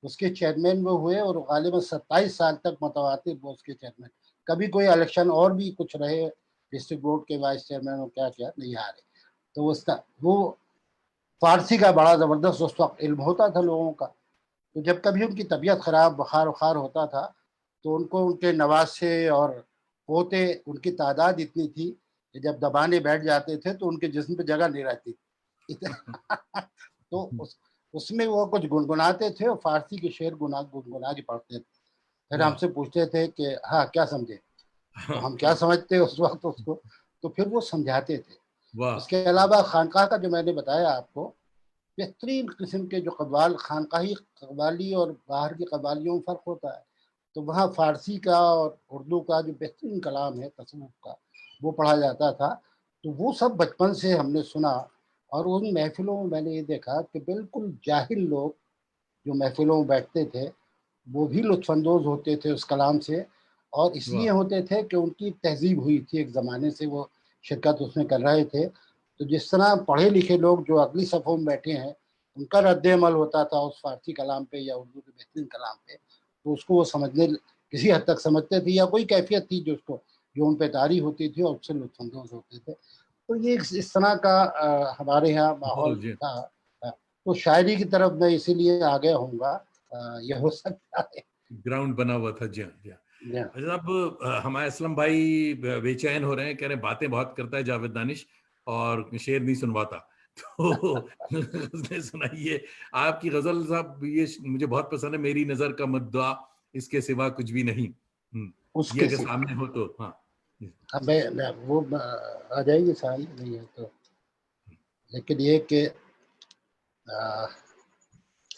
اس کے چیئرمین وہ ہوئے, اور غالباً 27 سال تک متواتر وہ اس کے چیئرمین. کبھی کوئی الیکشن اور بھی کچھ رہے, ڈسٹرکٹ بورڈ کے وائس چیئرمین اور کیا نہیں آ رہے. تو وہ فارسی کا بڑا زبردست اس وقت علم ہوتا تھا لوگوں کا. تو جب کبھی ان کی طبیعت خراب, بخار ہوتا تھا, تو ان کو ان کے نواسے اور پوتے, ان کی تعداد اتنی تھی کہ جب دبانے بیٹھ جاتے تھے تو ان کے جسم پہ جگہ نہیں رہتی. تو اس میں وہ کچھ گنگناتے تھے, اور فارسی کے شعر گنگنا کے پڑھتے تھے. پھر ہم سے پوچھتے تھے کہ ہاں کیا سمجھے, تو ہم کیا سمجھتے اس وقت اس کو, تو پھر وہ سمجھاتے تھے. اس کے علاوہ خانقاہ کا جو میں نے بتایا آپ کو, بہترین قسم کے جو قوال, خانقاہی قوالی اور باہر کی قوالیوں میں فرق ہوتا ہے. تو وہاں فارسی کا اور اردو کا جو بہترین کلام ہے تصوف کا, وہ پڑھا جاتا تھا. تو وہ سب بچپن سے ہم نے سنا, اور ان محفلوں میں میں نے یہ دیکھا کہ بالکل جاہل لوگ جو محفلوں میں بیٹھتے تھے وہ بھی لطف اندوز ہوتے تھے اس کلام سے, اور اس لیے ہوتے تھے کہ ان کی تہذیب ہوئی تھی, ایک زمانے سے وہ شرکت اس میں کر رہے تھے. تو جس طرح پڑھے لکھے لوگ جو اگلی صفوں میں بیٹھے ہیں ان کا رد عمل ہوتا تھا اس فارسی کلام پہ یا اردو کے بہترین کلام پہ, تو اس کو وہ سمجھنے کسی حد تک سمجھتے تھے, یا کوئی کیفیت تھی جو ان پہ طاری ہوتی تھی اور اس سے لطف اندوز ہوتے تھے. تو یہ اس طرح کا ہمارے یہاں ماحول تھا. تو شاعری کی طرف میں اسی لیے آگے ہوں گا, یہ ہو سکتا ہے گراؤنڈ بنا ہوا تھا. جی جناب, ہمارے اسلم بھائی بے چین ہو رہے ہیں, کہہ رہے ہیں باتیں بہت کرتا ہے جاوید دانش, اور شعر نہیں سنواتا. تو غزلیں سنائیے آپ کی غزل صاحب. یہ مجھے بہت پسند ہے. میری نظر کا مدعا اس کے سوا کچھ بھی نہیں. اس یہ کے اگر سوا سامنے ہو تو ہاں. وہ آ جائے گی سامنے نہیں ہے تو. لیکن یہ کہ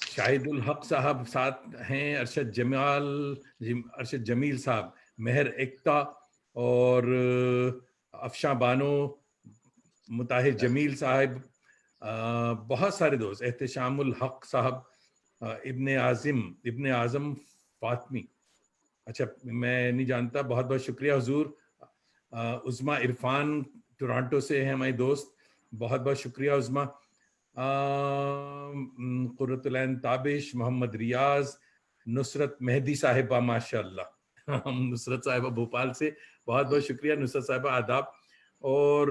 شاہد الحق صاحب ساتھ ہیں, ارشد جمیل صاحب, مہر ایکتا, اور افشاں بانو, مطاہر جمیل صاحب, بہت سارے دوست, احتشام الحق صاحب, ابن اعظم فاطمی. اچھا میں نہیں جانتا. بہت بہت شکریہ حضور. عظما عرفان ٹورانٹو سے ہیں ہمارے دوست, بہت بہت شکریہ عظما. قرۃ العین تابش, محمد ریاض, نصرت مہدی صاحبہ, ماشاء اللہ نصرت صاحبہ بھوپال سے, بہت بہت شکریہ نصرت صاحبہ, آداب. اور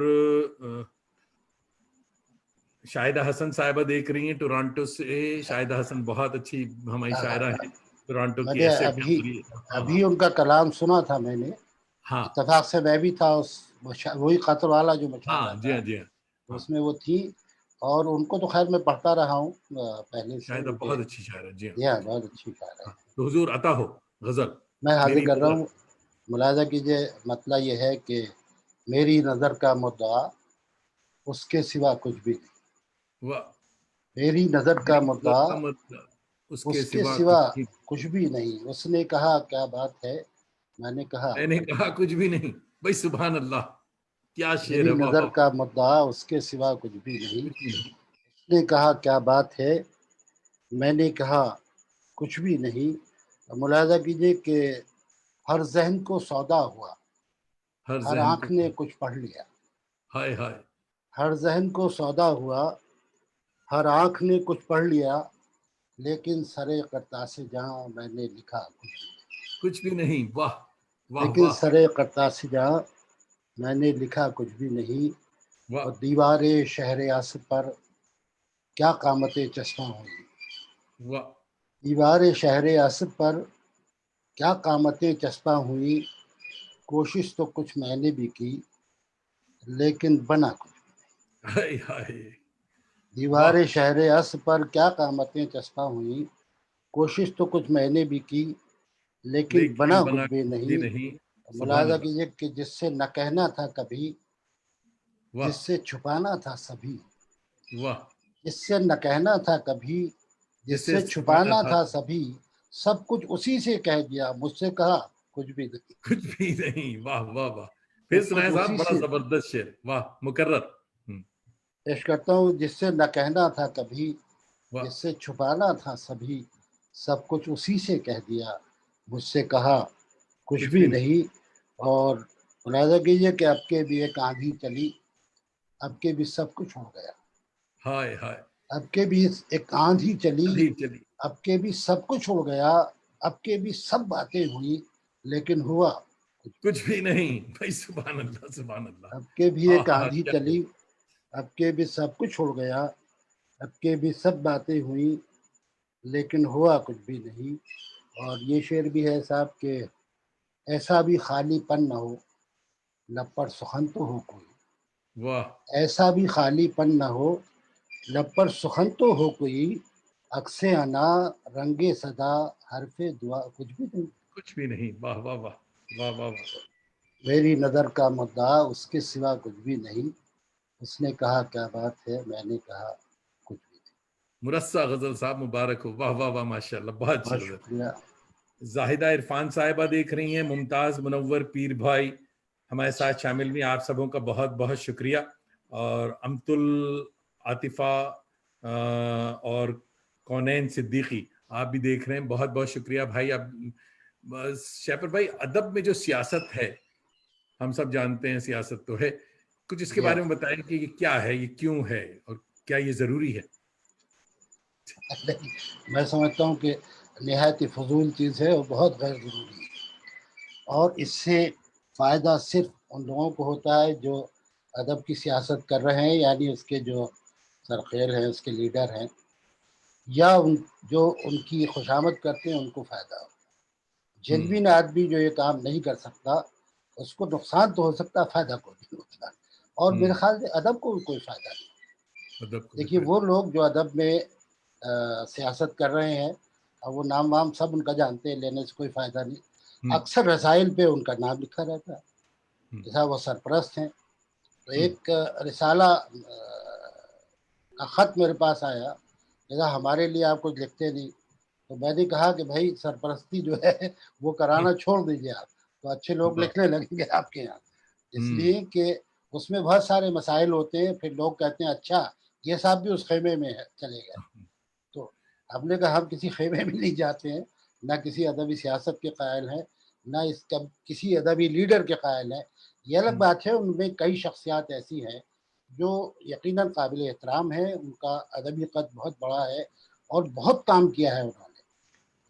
شاہدہ حسن صاحبہ دیکھ رہی ہیں ٹورانٹو سے. شاہدہ حسن بہت اچھی ہماری شاعرہ ہیں ٹورانٹو میں کی, نے ایسے ہاں ابھی ان کا کلام سنا تھا میں نے. ہاں اتفاق سے میں بھی تھا اس وہی قطر والا جو مشاعرہ ہاں. جی تھا ہاں جی ہاں. اس میں وہ تھی. اور ان کو تو خیر میں پڑھتا رہا ہوں پہلے سے. شاہدہ مجھے بہت اچھی شاعر ہے. جی ہاں بہت اچھی شاعر ہے. تو حضور عطا ہو غزل. میں حاضر میری کر رہا نظر. ہوں. ملاحظہ کیجیے مسئلہ یہ ہے کہ میری نظر کا مدعا اس کے سوا کچھ بھی نہیں. واہ. میری نظر کا میری نظر مدعا کا مطلب اس کے سوا سوا بھی. کچھ بھی نہیں. اس نے کہا کیا بات ہے, میں نے کہا میں نے کہا کچھ بھی نہیں. بھائی سبحان اللہ, کیا شعر میری ہے. واہ نظر واہ. کا مدعا اس کے سوا کچھ بھی نہیں. کچھ بھی نہیں. اس نے کہا کیا بات ہے, میں نے کہا کچھ بھی نہیں. ملاحظہ کیجیے کہ ہر ذہن کو سودا ہوا, ہر ذہن آنکھ کو. نے کچھ پڑھ لیا. ہائے ہائے. ہر ذہن کو سودا ہوا, ہر آنکھ نے کچھ پڑھ لیا. لیکن سرے قرطاسِ جہاں میں نے لکھا کچھ بھی. کچھ بھی نہیں. واہ واہ لیکن واہ سرے قرطاسِ جہاں میں نے لکھا کچھ بھی نہیں. واہ. اور دیوار شہر آصف پر کیا قامت چشمہ ہوئی. واہ. دیوار شہر آصف پر کیا قامتیں چسپاں ہوئی. کوشش تو کچھ میں نے بھی کی لیکن بنا کچھ. ہائے ہائے. دیوار واہ. شہر آصف پر کیا قامتیں چسپاں ہوئیں. کوشش تو کچھ میں نے بھی کی لیکن بنا کچھ بھی کچھ بھی نہیں. نہیں. سبحان ملاحظہ اللہ. کیجیے کہ جس سے نہ کہنا تھا کبھی, واہ جس سے چھپانا تھا سبھی. واہ. جس سے نہ کہنا تھا کبھی, جس سے چھپانا تھا سبھی. سب کچھ اسی سے کہہ دیا, مجھ سے کہا کچھ بھی نہیں. کچھ بھی نہیں. واہ واہ واہ. پھر سب کچھ سنائے صاحب, اسی بڑا سے زبردست شعر. واہ مکرر. پیش کرتا ہوں. جس سے نہ کہنا تھا کبھی, واہ. جس سے چھپانا تھا سبھی. سب کچھ اسی سے کہہ دیا, مجھ سے کہا کچھ بھی نہیں. اور ملاحظہ کیجیے کہ اب کے بھی ایک آندھی چلی, اب کے بھی سب کچھ ہو گیا. ہائے ہائے. اب کے بھی ایک آندھی چلی, ابھی چلی. اب کے بھی سب کچھ اڑ گیا. اب کے بھی سب باتیں ہوئی لیکن ہوا کچھ بھی نہیں. بھائی سبحان اللہ سبحان اللہ. اب کے بھی ہاں ایک ہاں. آندھی کیا چلی, اب کے بھی سب کچھ اڑ گیا. اب کے بھی سب باتیں ہوئیں لیکن ہوا کچھ بھی نہیں. اور یہ شعر بھی ہے صاحب کہ ایسا بھی خالی پن نہ ہو, لب پر سخن تو ہو کوئی. واہ. ایسا بھی خالی پن نہ ہو, لب پر سخن تو ہو کوئی. عکس انا رنگ صدا حرف دعا کچھ بھی نہیں. کچھ بھی نہیں. واہ واہ واہ. واہ واہ واہ. میری نظر کا مدعا اس کے سوا کچھ بھی نہیں. اس نے کہا کیا بات ہے, میں نے کہا کچھ بھی نہیں. مرصع غزل صاحب مبارک ہو. واہ واہ واہ. ماشاء اللہ. بہت اچھی بہت غزل. شکریہ. زاہدہ عرفان صاحبہ دیکھ رہی ہیں. ممتاز منور پیر بھائی ہمارے ساتھ شامل ہوئی. آپ سبوں کا بہت بہت شکریہ. اور امت العاطفہ اور کونین صدیقی آپ بھی دیکھ رہے ہیں. بہت بہت شکریہ بھائی. اب شیپر بھائی, ادب میں جو سیاست ہے, ہم سب جانتے ہیں سیاست تو ہے, کچھ اس کے جی ہاں. بارے میں بتائیں کہ یہ کیا ہے, یہ کیوں ہے, اور کیا یہ ضروری ہے؟ میں سمجھتا ہوں کہ نہایت فضول چیز ہے اور بہت غیر ضروری ہے. اور اس سے فائدہ صرف ان لوگوں کو ہوتا ہے جو ادب کی سیاست کر رہے ہیں, یعنی اس کے جو سرخیل ہیں, اس کے لیڈر ہیں, یا جو ان کی خوشامد کرتے ہیں ان کو فائدہ ہو. جنوین آدمی جو یہ کام نہیں کر سکتا, اس کو نقصان تو ہو سکتا, فائدہ کو نہیں ہوتا. اور میرے خیال سے ادب کو بھی کوئی فائدہ نہیں. ادب کو بھی دیکھیے وہ لوگ جو ادب میں سیاست کر رہے ہیں اور وہ نام وام سب ان کا جانتے ہیں, لینے سے کوئی فائدہ نہیں. اکثر رسائل پہ ان کا نام لکھا رہتا ہے, جیسا وہ سرپرست ہیں. تو ایک رسالہ کا خط میرے پاس آیا, جیسا ہمارے لیے آپ کچھ لکھتے نہیں. تو میں نے کہا کہ بھائی سرپرستی جو ہے وہ کرانا چھوڑ دیجیے آپ, تو اچھے لوگ لکھنے لگیں گے آپ کے یہاں. اس لیے کہ اس میں بہت سارے مسائل ہوتے ہیں, پھر لوگ کہتے ہیں اچھا یہ صاحب بھی اس خیمے میں ہے, چلے گئے. تو ہم نے کہا ہم کسی خیمے میں نہیں جاتے ہیں, نہ کسی ادبی سیاست کے قائل ہیں, نہ اس کا کسی ادبی لیڈر کے قائل ہیں. یہ الگ بات ہے, ان میں کئی شخصیات ایسی ہیں جو یقیناً قابل احترام ہے, ان کا ادبی قد بہت بڑا ہے اور بہت کام کیا ہے انہوں نے.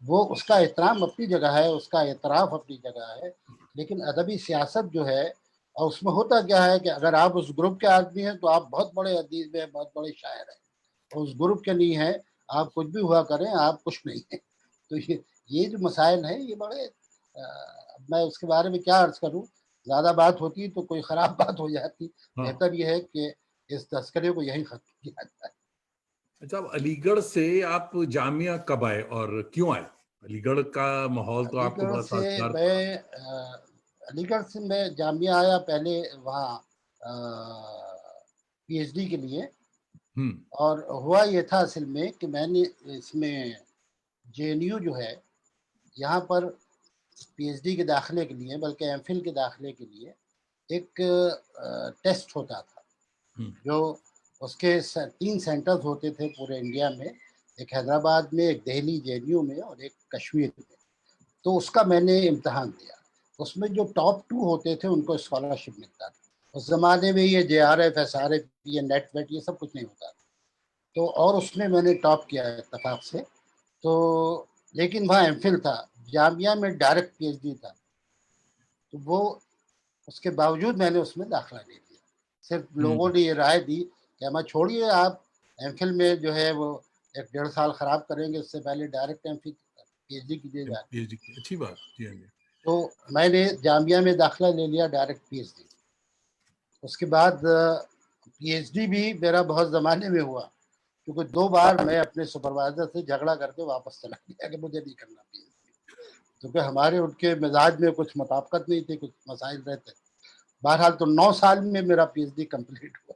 وہ اس کا احترام اپنی جگہ ہے, اس کا اعتراف اپنی جگہ ہے. لیکن ادبی سیاست جو ہے, اور اس میں ہوتا کیا ہے کہ اگر آپ اس گروپ کے آدمی ہیں تو آپ بہت بڑے ادیب ہیں, بہت بڑے شاعر ہیں, اور اس گروپ کے نہیں ہیں آپ کچھ بھی ہوا کریں, آپ کچھ نہیں ہیں. تو یہ جو مسائل ہیں یہ بڑے میں اس کے بارے میں کیا عرض کروں, زیادہ بات ہوتی تو کوئی خراب بات ہو جاتی. بہتر یہ ہے کہ اس تذکرے کو یہی ختم کیا جائے. اچھا, علی گڑھ سے آپ جامعہ کب آئے اور کیوں آئے؟ علی گڑھ کا ماحول تو علی آپ کو گڑھ بڑا سے سازگار تھا. میں علی گڑھ سے میں جامعہ آیا پہلے وہاں پی ایچ ڈی کے لیے. اور ہوا یہ تھا اصل میں کہ میں نے اس میں جے این یو جو ہے یہاں پر پی ایچ ڈی کے داخلے کے لیے, بلکہ ایم فل کے داخلے کے لیے ایک ٹیسٹ ہوتا تھا, جو اس کے 3 سینٹرز ہوتے تھے پورے انڈیا میں, ایک حیدرآباد میں, ایک دہلی جے این یو میں, اور ایک کشمیر میں. تو اس کا میں نے امتحان دیا. اس میں جو ٹاپ 2 ہوتے تھے ان کو اسکالرشپ ملتا تھا. اس زمانے میں یہ J R F, S R F, یہ نیٹ ویٹ یہ سب کچھ نہیں ہوتا تھا. تو اور اس میں نے ٹاپ کیا اتفاق سے. تو لیکن وہاں ایم فل تھا, جامعہ میں ڈائریکٹ پی ایچ ڈی تھا. تو وہ اس کے باوجود میں نے اس میں داخلہ لے لیا. صرف لوگوں نے یہ رائے دی کہ ہمیں چھوڑیے, آپ ایم فل میں جو ہے وہ 1.5 سال خراب کریں گے, اس سے پہلے direct M Phil P H D کیجیے جا. اچھی بات. جی ہاں جی. تو میں نے جامعہ میں داخلہ لے لیا ڈائریکٹ پی ایچ ڈی. اس کے بعد پی ایچ ڈی بھی میرا بہت زمانے میں ہوا, کیونکہ 2 بار میں اپنے سپروائزر سے جھگڑا کر کے واپس چلا گیا کہ مجھے نہیں کرنا پی ایچ ڈی, کیونکہ ہمارے ان کے مزاج میں کچھ مطابقت نہیں تھی, کچھ مسائل رہتے. بہرحال تو 9 سال میں میرا پی ایچ ڈی کمپلیٹ ہوا.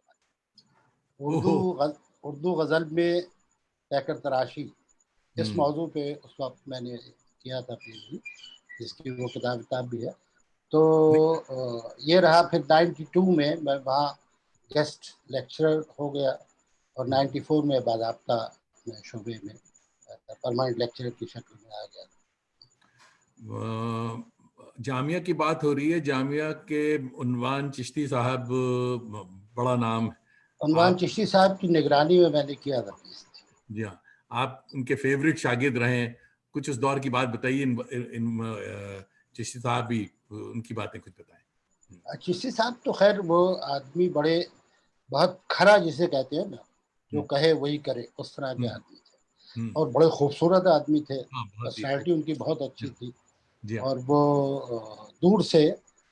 اردو غزل میں پیکر تراشی, اس موضوع پہ اس وقت میں نے کیا تھا پی ایچ ڈی, جس کی وہ کتاب بھی ہے. تو یہ رہا. پھر 92 میں وہاں گیسٹ لیکچرر ہو گیا, اور 94 میں باضابطہ شعبے میں پرماننٹ لیکچرر کی شکل میں آ گیا. جامعہ کی بات ہو رہی ہے, جامعہ کے عنوان چشتی صاحب بڑا نام ہے. عنوان چشتی صاحب کی نگرانی میں نے کیا تھا. جی ہاں, آپ ان کے فیوریٹ شاگرد رہے ہیں. کچھ اس دور کی بات بتائیے, چشتی صاحب بھی ان کی باتیں کچھ بتائیں. چشتی صاحب تو خیر وہ آدمی بڑے بہت کھرا جسے کہتے ہیں نا, جو کہے وہی کرے, اس طرح کے آدمی تھے. اور بڑے خوبصورت آدمی تھے, پرسنالٹی ان کی بہت اچھی تھی. اور وہ دور سے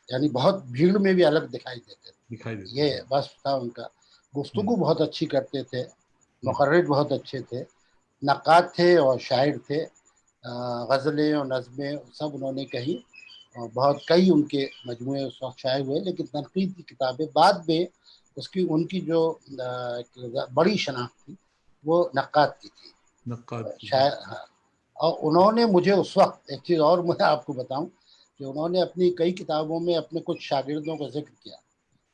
یعنی بہت بھیڑ میں بھی الگ دکھائی دیتے تھے. یہ بس تھا ان کا. گفتگو بہت اچھی کرتے تھے, مقرر بہت اچھے تھے, نقاد تھے اور شاعر تھے. غزلیں اور نظمیں سب انہوں نے کہیں, اور بہت کئی ان کے مجموعے اس وقت شائع ہوئے. لیکن تنقید کی کتابیں بعد میں ان کی جو بڑی شناخت تھی وہ نقاد کی تھی. ہاں, اور انہوں نے مجھے اس وقت ایک چیز اور میں آپ کو بتاؤں کہ انہوں نے اپنی کئی کتابوں میں اپنے کچھ شاگردوں کا ذکر کیا,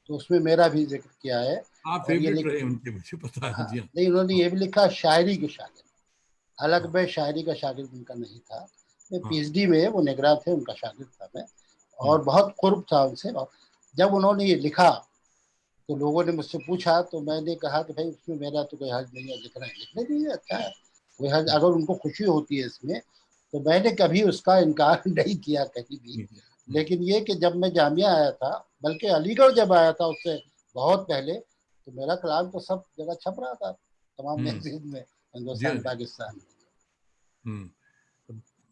تو اس میں میرا بھی ذکر کیا ہے. آپ اور یہ فیوریٹ رہے ان کے, مجھے پتا ہے. جی ہاں, نہیں, انہوں نے یہ بھی لکھا شاعری کے شاگرد. الگ میں شاعری کا شاگرد ان کا نہیں تھا. میں پی ایچ ڈی میں وہ نگراں تھے, ان کا شاگرد تھا میں, اور بہت قرب تھا ان سے. اور جب انہوں نے یہ لکھا تو لوگوں نے مجھ سے پوچھا, تو میں نے کہا کہ بھائی اس میں میرا تو کوئی حرج نہیں ہے, لکھنا ہے لکھنے دیجیے, اچھا ہے, کوئی حرج, اگر ان کو خوشی ہوتی ہے اس میں, تو میں نے کبھی اس کا انکار نہیں کیا کہیں بھی. لیکن یہ کہ جب میں جامعہ آیا تھا, بلکہ علی گڑھ جب آیا تھا اس سے بہت پہلے, تو میرا کلام تو سب جگہ چھپ رہا تھا, تمام میگزین میں, ہندوستان پاکستان میں.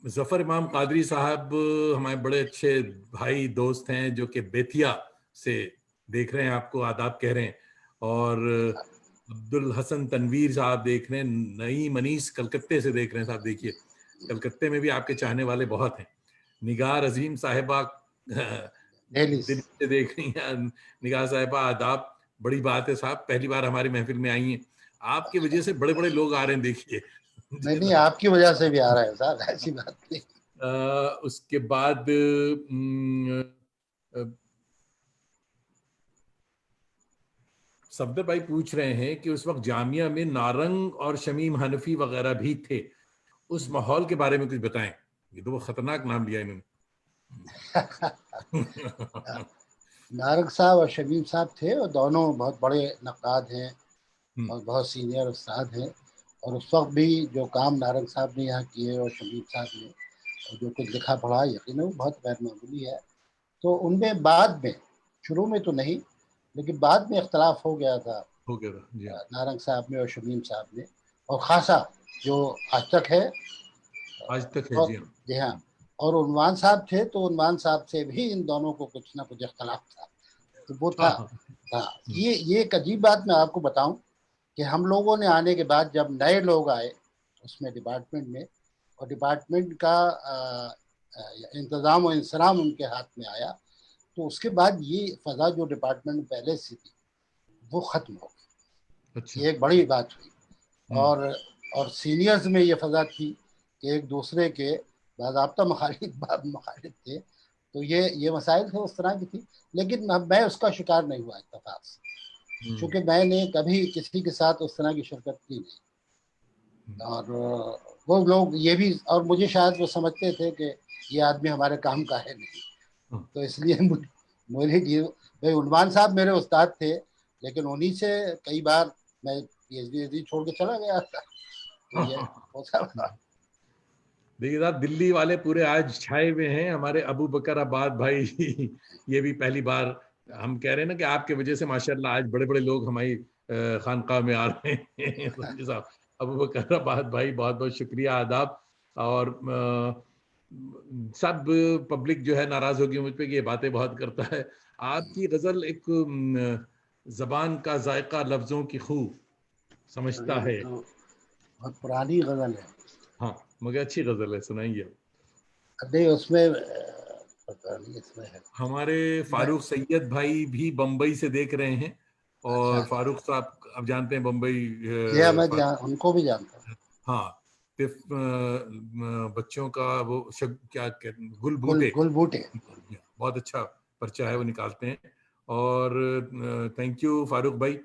ظفر امام قادری صاحب ہمارے بڑے اچھے بھائی دوست ہیں, جو کہ بیتیا سے دیکھ رہے ہیں آپ کو آداب کہہ رہے ہیں. اور عبد الحسن تنویر صاحب دیکھ رہے ہیں. نئی منیس کلکتے سے دیکھ رہے ہیں صاحب. دیکھیے کلکتے میں بھی آپ کے چاہنے والے بہت ہیں. نگار عظیم صاحبہ دہلی دل سے دیکھ رہی ہیں. نگار صاحبہ آداب, بڑی بات ہے صاحب, پہلی بار ہماری محفل میں آئی ہیں. آپ کی وجہ سے بڑے بڑے لوگ آ رہے ہیں دیکھیے. نہیں آپ کی وجہ سے بھی آ رہا ہے صاحب, ایسی بات نہیں. اس کے بعد صفدر بھائی پوچھ رہے ہیں کہ اس وقت جامعہ میں نارنگ اور شمیم حنفی وغیرہ بھی تھے, اس ماحول کے بارے میں کچھ بتائیں. یہ تو وہ خطرناک نام لیا انہوں نے. نارنگ صاحب اور شمیم صاحب تھے, اور دونوں بہت بڑے نقاد ہیں اور بہت سینئر استاد ہیں. اور اس وقت بھی جو کام نارنگ صاحب نے یہاں کیے اور شمیم صاحب نے جو کچھ لکھا پڑھا, یقیناً وہ بہت غیر معمولی ہے. تو ان میں بعد میں, شروع میں تو نہیں لیکن بعد میں اختلاف ہو گیا تھا ہو گیا تھا جی. نارنگ صاحب میں اور شمیم صاحب میں, اور خاصا جو آج تک ہے. آج تک ہے اور جی ہاں. جی ہاں, اور عنوان صاحب تھے تو عنوان صاحب سے بھی ان دونوں کو کچھ نہ کچھ اختلاف تھا. تو وہ تھا. ہاں, یہ ایک عجیب بات میں آپ کو بتاؤں کہ ہم لوگوں نے آنے کے بعد جب نئے لوگ آئے اس میں ڈپارٹمنٹ میں, اور ڈپارٹمنٹ کا انتظام و انصرام ان کے ہاتھ میں آیا, تو اس کے بعد یہ فضا جو ڈپارٹمنٹ میں پہلے سے تھی وہ ختم ہو گئی. اچھا. یہ ایک بڑی بات ہوئی. اور سینئرز میں یہ فضا تھی کہ ایک دوسرے کے باضابطہ مخالف تھے. تو یہ مسائل تھے, اس طرح کی تھی. لیکن میں اس کا شکار نہیں ہوا اتفاق سے, چونکہ میں نے کبھی کسی کے ساتھ اس طرح کی شرکت کی نہیں. اور وہ لوگ یہ بھی, اور مجھے شاید وہ سمجھتے تھے کہ یہ آدمی ہمارے کام کا ہے نہیں, تو اس لیے مجھے عنوان صاحب میرے استاد تھے, لیکن انہی سے کئی بار میں پی ایچ ڈی چھوڑ کے چلا گیا تھا. تو یہ ہوتا تھا. دیکھیے صاحب, دلی والے پورے آج چھائے ہوئے ہیں. ہمارے ابو بکر آباد بھائی یہ بھی پہلی بار, ہم کہہ رہے ہیں نا کہ آپ کی وجہ سے ماشاءاللہ آج بڑے بڑے لوگ ہماری خانقاہ میں آ رہے ہیں. صاحب ابو بکر آباد بھائی بہت بہت شکریہ, آداب. اور سب پبلک جو ہے ناراض ہوگی مجھ پہ کہ یہ باتیں بہت کرتا ہے. آپ کی غزل ایک زبان کا ذائقہ لفظوں کی خو سمجھتا ہے. بہت پرانی غزل ہے. ہاں مگر اچھی غزل ہے, سنائیے. نہیں اس میں پتہ نہیں, اس میں ہے. ہمارے فاروق سید بھائی بھی بمبئی سے دیکھ رہے ہیں, اور فاروق صاحب اب جانتے ہیں بمبئی. میں ان کو بھی جانتا ہوں. ہاں, بچوں کا وہ کیا گل بوٹے بہت اچھا پرچہ ہے, وہ نکالتے ہیں. اور تھینک یو فاروق بھائی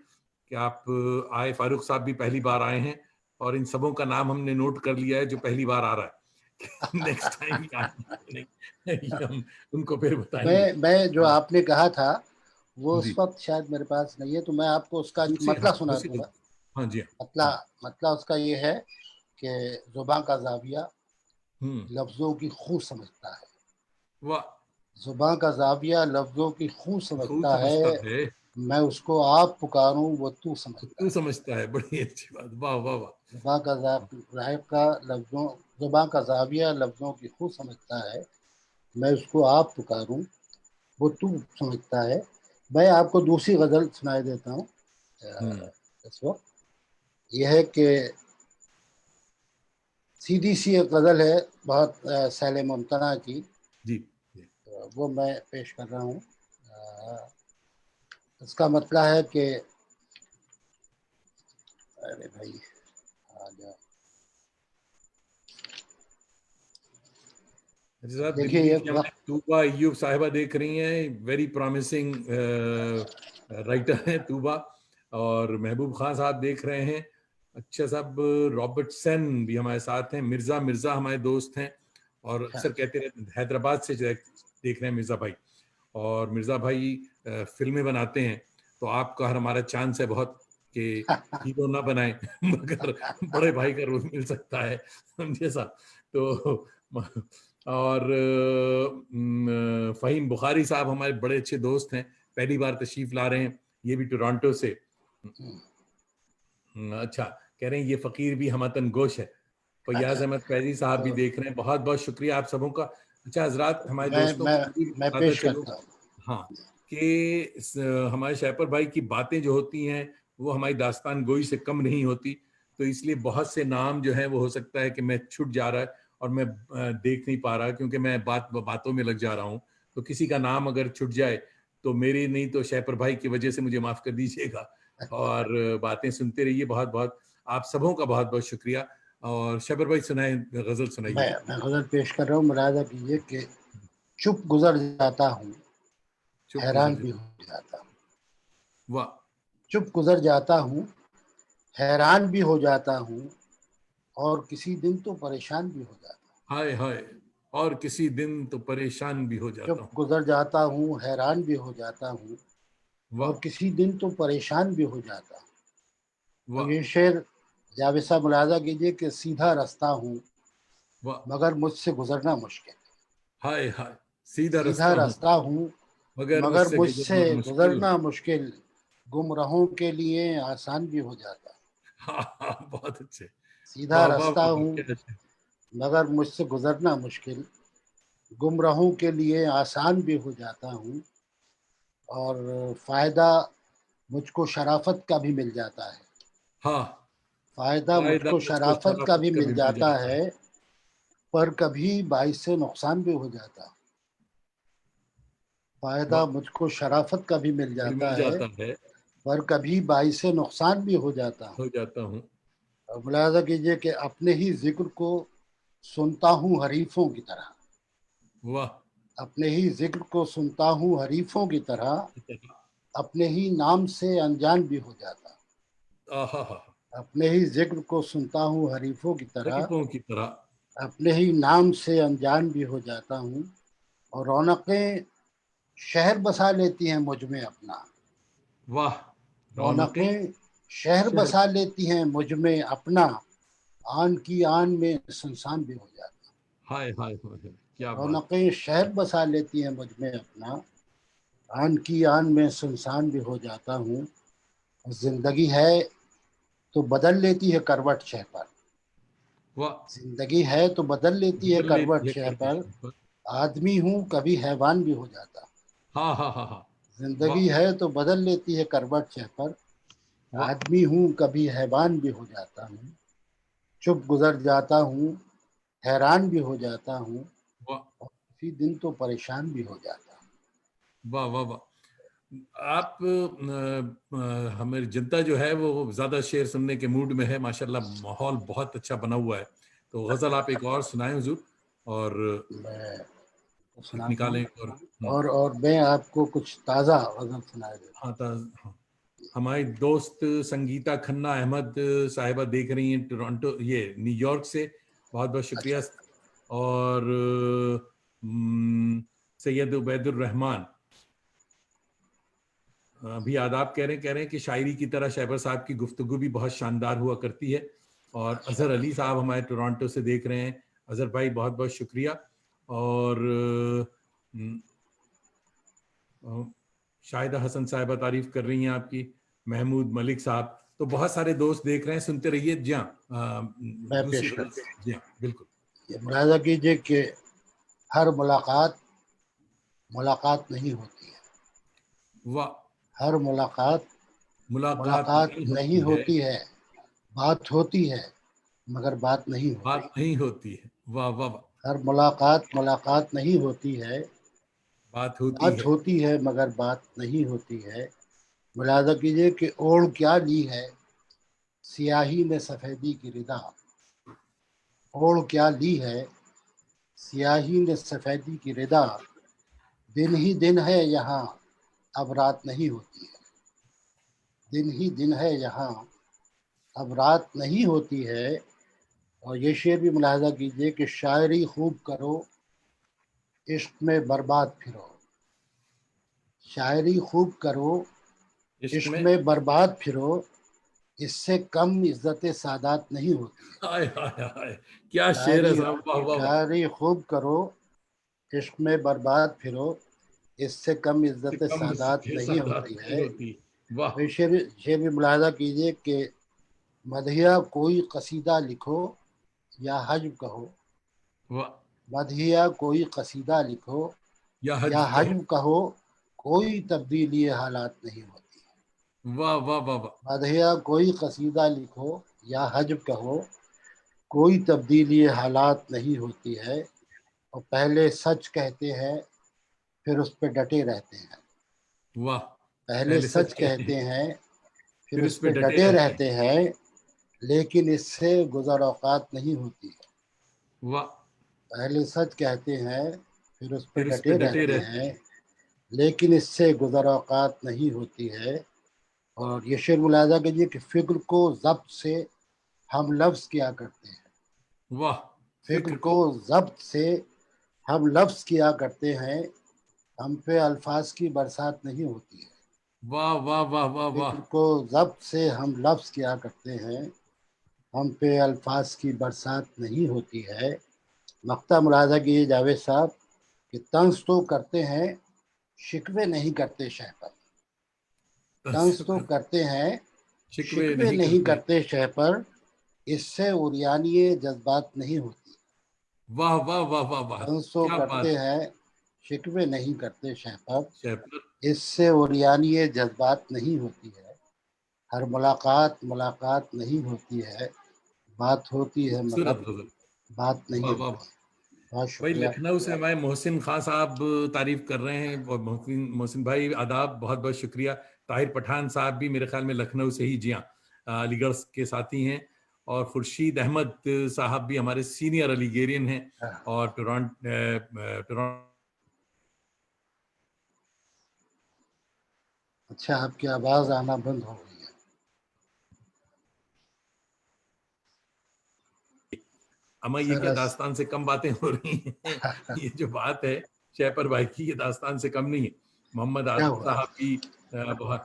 کہ آپ آئے. فاروق صاحب بھی پہلی بار آئے ہیں, اور ان سبوں کا نام ہم نے نوٹ کر لیا ہے جو پہلی بار آ رہا ہے. نیکسٹ ٹائم ہم ان کو پھر بتائیں گے. میں جو آپ نے کہا تھا وہ جی اس وقت شاید میرے پاس نہیں ہے, تو میں آپ کو اس کا مطلب سنا دوں گا. ہاں جی ہاں. مطلب اس کا یہ ہے کہ زباں کا زاویہ لفظوں کی خو سمجھتا ہے. واہ. زباں کا زاویہ لفظوں کی خو سمجھتا ہے, میں اس کو آپ پکاروں وہ تو سمجھتا ہے. بڑی اچھی بات, واہ واہ واہ. زباں کا زاویہ لفظوں کی خو سمجھتا ہے, میں اس کو آپ پکاروں وہ تو سمجھتا ہے. میں آپ کو دوسری غزل سنائی دیتا ہوں اس وقت. یہ ہے کہ سیدھی سی ایک غزل ہے بہت سہل ممتنع کی, جی وہ میں پیش کر رہا ہوں. اس کا مطلب ہے کہ ارے بھائی صاحب, دیکھیے دلی یہ کی ہمیں طوبہ ایوب صاحبہ دیکھ رہی ہیں, ویری پرومسنگ رائٹر ہیں طوبہ. اور محبوب خان صاحب دیکھ رہے ہیں. اچھا صاحب, رابرٹ سین بھی ہمارے ساتھ ہیں. مرزا ہمارے دوست ہیں, اور اکثر کہتے رہتے ہیں حیدرآباد سے دیکھ رہے ہیں مرزا بھائی. اور مرزا بھائی فلمیں بناتے ہیں, تو آپ کا ہمارا چانس ہے بہت کہ ہیرو نہ بنائیں مگر بڑے بھائی کا رول مل سکتا ہے, سمجھے صاحب. تو اور فہیم بخاری صاحب ہمارے بڑے اچھے دوست ہیں, پہلی بار تشریف لا رہے ہیں, یہ بھی ٹورانٹو سے. اچھا کہہ رہے ہیں یہ فقیر بھی ہمتن گوش ہے. فیاض احمد فیضی صاحب بھی دیکھ رہے ہیں, بہت بہت شکریہ آپ سبوں کا. اچھا حضرات, ہمارے دوستوں کو میں پیش چلوں. کرتا ہوں. ہاں کہ ہمارے شیپر بھائی کی باتیں جو ہوتی ہیں وہ ہماری داستان گوئی سے کم نہیں ہوتی، تو اس لیے بہت سے نام جو ہیں وہ ہو سکتا ہے کہ میں چھٹ جا رہا ہے اور میں دیکھ نہیں پا رہا کیونکہ میں باتوں میں لگ جا رہا ہوں، تو کسی کا نام اگر چھٹ جائے تو میری نہیں تو شیپر بھائی کی وجہ سے مجھے معاف کر دیجیے گا، اور باتیں سنتے رہیے. بہت بہت آپ سبوں کا بہت بہت شکریہ. اور شیپر بھائی سنائیں، غزل سنائیے. میں غزل پیش کر رہا ہوں. ملاحظہ کیجیے کہ چپ گزر جاتا ہوں، چپ حیران گزر بھی ہو جاتا ہوں. واہ. چپ گزر جاتا ہوں، حیران بھی ہو جاتا ہوں، اور کسی دن تو پریشان بھی ہو جاتا ہوں. ہائے ہائے، اور کسی دن تو پریشان بھی ہو چپ جاتا ہوں. گزر جاتا ہوں، حیران بھی ہو جاتا ہوں، واہ اور کسی دن تو پریشان بھی ہو جاتا ہوں. اور واہ یہ شعر جاوید صاحب ملاحظہ کیجیے کہ سیدھا رستہ ہوں واہ. مگر مجھ سے گزرنا مشکل. ہائے ہائے، سیدھا رستہ ہوں مگر مجھ سے گزرنا مشکل. گزرنا مشکل، گمراہوں کے لیے آسان بھی ہو جاتا. ہاں ہاں، بہت اچھے. سیدھا واہ واہ رستہ واہ، ہوں کیا اچھے. مگر مجھ سے گزرنا مشکل، گمراہوں کے لیے آسان بھی ہو جاتا ہوں، اور فائدہ مجھ کو شرافت کا بھی مل جاتا ہے. ہاں، فائدہ مجھ فائدہ کو مجھ کو شرافت کا شرافت بھی مل مل جاتا ہے، پر کبھی باعث سے نقصان بھی ہو جاتا. فائدہ واہ، مجھ کو شرافت کا بھی مل جاتا مل ہے، جاتا ہے، پر کبھی باعث سے نقصان بھی ہو جاتا ہوں. ہو جاتا ہوں. اور ملاحظہ کیجیے کہ اپنے ہی ذکر کو سنتا ہوں حریفوں کی طرح. واہ. اپنے ہی ذکر کو سنتا ہوں حریفوں کی طرح، اپنے ہی نام سے انجان بھی ہو جاتا. آہا ہا، اپنے ہی ذکر کو سنتا ہوں حریفوں کی طرح، غریبوں کی طرح. اپنے ہی نام سے انجان بھی ہو جاتا ہوں. اور رونقیں شہر بسا لیتی ہیں مجھ میں اپنا. واہ. رونقیں رونقیں شہر شہر. بسا لیتی ہیں مجھ میں اپنا، آن کی آن میں سنسان بھی ہو جاتا. ہائے ہائے ہائے، کیا بات. رونقیں شہر بسا لیتی ہیں مجھ میں اپنا، آن کی آن میں سنسان بھی ہو جاتا ہوں. زندگی ہے تو بدل لیتی ہے کروٹ شہ پر. واہ. زندگی ہے تو بدل لیتی ہے بدل کروٹ لیتی ہے شہ پر. کروٹ پر. آدمی ہوں کبھی حیوان بھی ہو جاتا. ہاں ہاں ہاں ہاں. واہ زندگی ہے تو بدل لیتی ہے کروٹ شہ پر. واہ. آدمی ہوں کبھی حیوان بھی ہو جاتا ہوں. چپ گزر جاتا ہوں، حیران بھی ہو جاتا ہوں، واہ اور کسی دن تو پریشان بھی ہو جاتا. واہ واہ واہ. آپ ہماری جنتا جو ہے وہ زیادہ شعر سننے کے موڈ میں ہے، ماشاءاللہ ماحول بہت اچھا بنا ہوا ہے. تو غزل آپ ایک اور سنائیں حضور، اور میں سناتا ہوں. نکالیں. اور میں آپ کو کچھ تازہ غزل سنا دیتا ہاں ہاں. ہماری دوست سنگیتا کھنہ احمد صاحبہ دیکھ رہی ہیں ٹورانٹو، یہ نیو یارک سے. بہت بہت ہوں. شکریہ. اچھا. اور سید عبید الرحمان بھی آداب کہہ رہے ہیں کہ شاعری کی طرح شیبر صاحب کی گفتگو بھی بہت شاندار ہوا کرتی ہے. اور اچھا. اظہر علی صاحب ہمارے ٹورانٹو سے دیکھ رہے ہیں. اظہر بھائی بہت بہت شکریہ. اور شاہدہ حسن صاحبہ تعریف کر رہی ہیں آپ کی. محمود ملک صاحب، تو بہت سارے دوست دیکھ رہے ہیں. سنتے رہیے. جی ہاں، میں دوسری پیش غزل. کرتا ہوں. جی ہاں بالکل. یہ ملاحظہ کیجیے کہ ہر ملاقات نہیں ہوتی ہے. واہ. ہر ملاقات نہیں ہوتی ہے. بات ہوتی ہے مگر بات نہیں بات ہوتی. نہیں ہوتی ہے. واہ واہ واہ. ہر ملاقات نہیں ہوتی ہے. بات ہوتی ہے مگر بات نہیں ہوتی ہے. ملاحظہ کیجیے کہ اوڑھ کیا لی ہے سیاہی نے سفیدی کی ردا. اوڑھ کیا لی ہے سیاہی نے سفیدی کی ردا. دن ہی دن ہے یہاں اب رات نہیں ہوتی ہے. دن ہی دن ہے یہاں اب رات نہیں ہوتی ہے. اور یہ شعر بھی ملاحظہ کیجیے کہ شاعری خوب کرو عشق میں برباد پھرو. شاعری خوب کرو عشق میں برباد پھرو. اس سے کم عزت سادات نہیں ہوتی ہے. ہائے ہائے ہائے، کیا شعر ہے صاحب. واہ واہ واہ. شاعری خوب کرو عشق میں برباد پھرو. اس سے کم عزت کم سادات نہیں سادات ہوتی نہیں ہے. ہوتی. واہ. شعر بھی ملاحظہ کیجیے کہ مدحیہ کوئی قصیدہ لکھو یا حجب کہو. واہ. مدحیہ کوئی قصیدہ لکھو یا حج کہو. حجب کہو. کوئی تبدیلی حالات نہیں ہوتی. واہ واہ واہ واہ. مدحیہ کوئی قصیدہ لکھو یا حجب کہو، کوئی تبدیلی حالات نہیں ہوتی ہے، اور پہلے سچ کہتے ہیں پھر اس پہ ڈٹے رہتے ہیں. واہ. پہلے پہلے سچ کہتے کہتے ہیں ہیں پھر پھر اس اس پہ پہ ڈٹے ڈٹے رہتے ہیں. رہتے ہیں، لیکن اس سے گزر اوقات نہیں ہوتی ہے. واہ. پہلے سچ کہتے ہیں پھر اس پہ پھر اس ڈٹے ڈٹے رہتے رہتے ہیں، ہیں. لیکن اس سے گزر اوقات نہیں ہوتی ہے. اور یہ شعر ملاحظہ کیجیے کہ فکر کو ضبط سے ہم لفظ کیا کرتے ہیں. واہ. فکر کو ضبط سے ہم لفظ کیا کرتے ہیں، ہم پہ الفاظ کی برسات نہیں ہوتی ہے. واہ واہ واہ واہ واہ. فکر کو ضبط سے ہم لفظ کیا کرتے ہیں، ہم پہ الفاظ کی برسات نہیں ہوتی ہے. مقطع ملاحظہ کیجیے جاوید صاحب کہ طنز تو کرتے ہیں، شکوے نہیں کرتے شہ پر. طنز تو کرتے ہیں، شکوے نہیں کرتے شہ پر، اس سے عریانی جذبات نہیں ہوتی. واہ واہ واہ واہ واہ. طنز تو کیا بات. کرتے ہیں، شکوے نہیں کرتے شہ پر، شیپر. اس سے عریانی جذبات نہیں ہوتی ہے. ہر ملاقات نہیں ہوتی ہے، بات ہوتی ہے مگر خوبصورت غزل. بات نہیں واہ واہ ہوتی. واہ. بہت بھائی شکریہ. لکھنؤ سے ہمارے محسن خان صاحب تعریف کر رہے ہیں. اور محسن بھائی آداب، بہت بہت شکریہ. طاہر پٹھان صاحب بھی میرے خیال میں لکھنؤ سے ہی، جی ہاں، علی گڑھ کے ساتھی ہیں. اور خورشید احمد صاحب بھی ہمارے سینئر علی گیرین ہیں، اور ٹورانٹو. اچھا، آپ کی آواز آنا بند ہو گئی ہے. اما یہ کیا داستان سے کم باتیں ہو رہی ہیں. یہ جو بات ہے شیپر بھائی کی، یہ داستان سے کم نہیں ہے. محمد کیا عاطف ہوا؟ صاحب بھی بہت.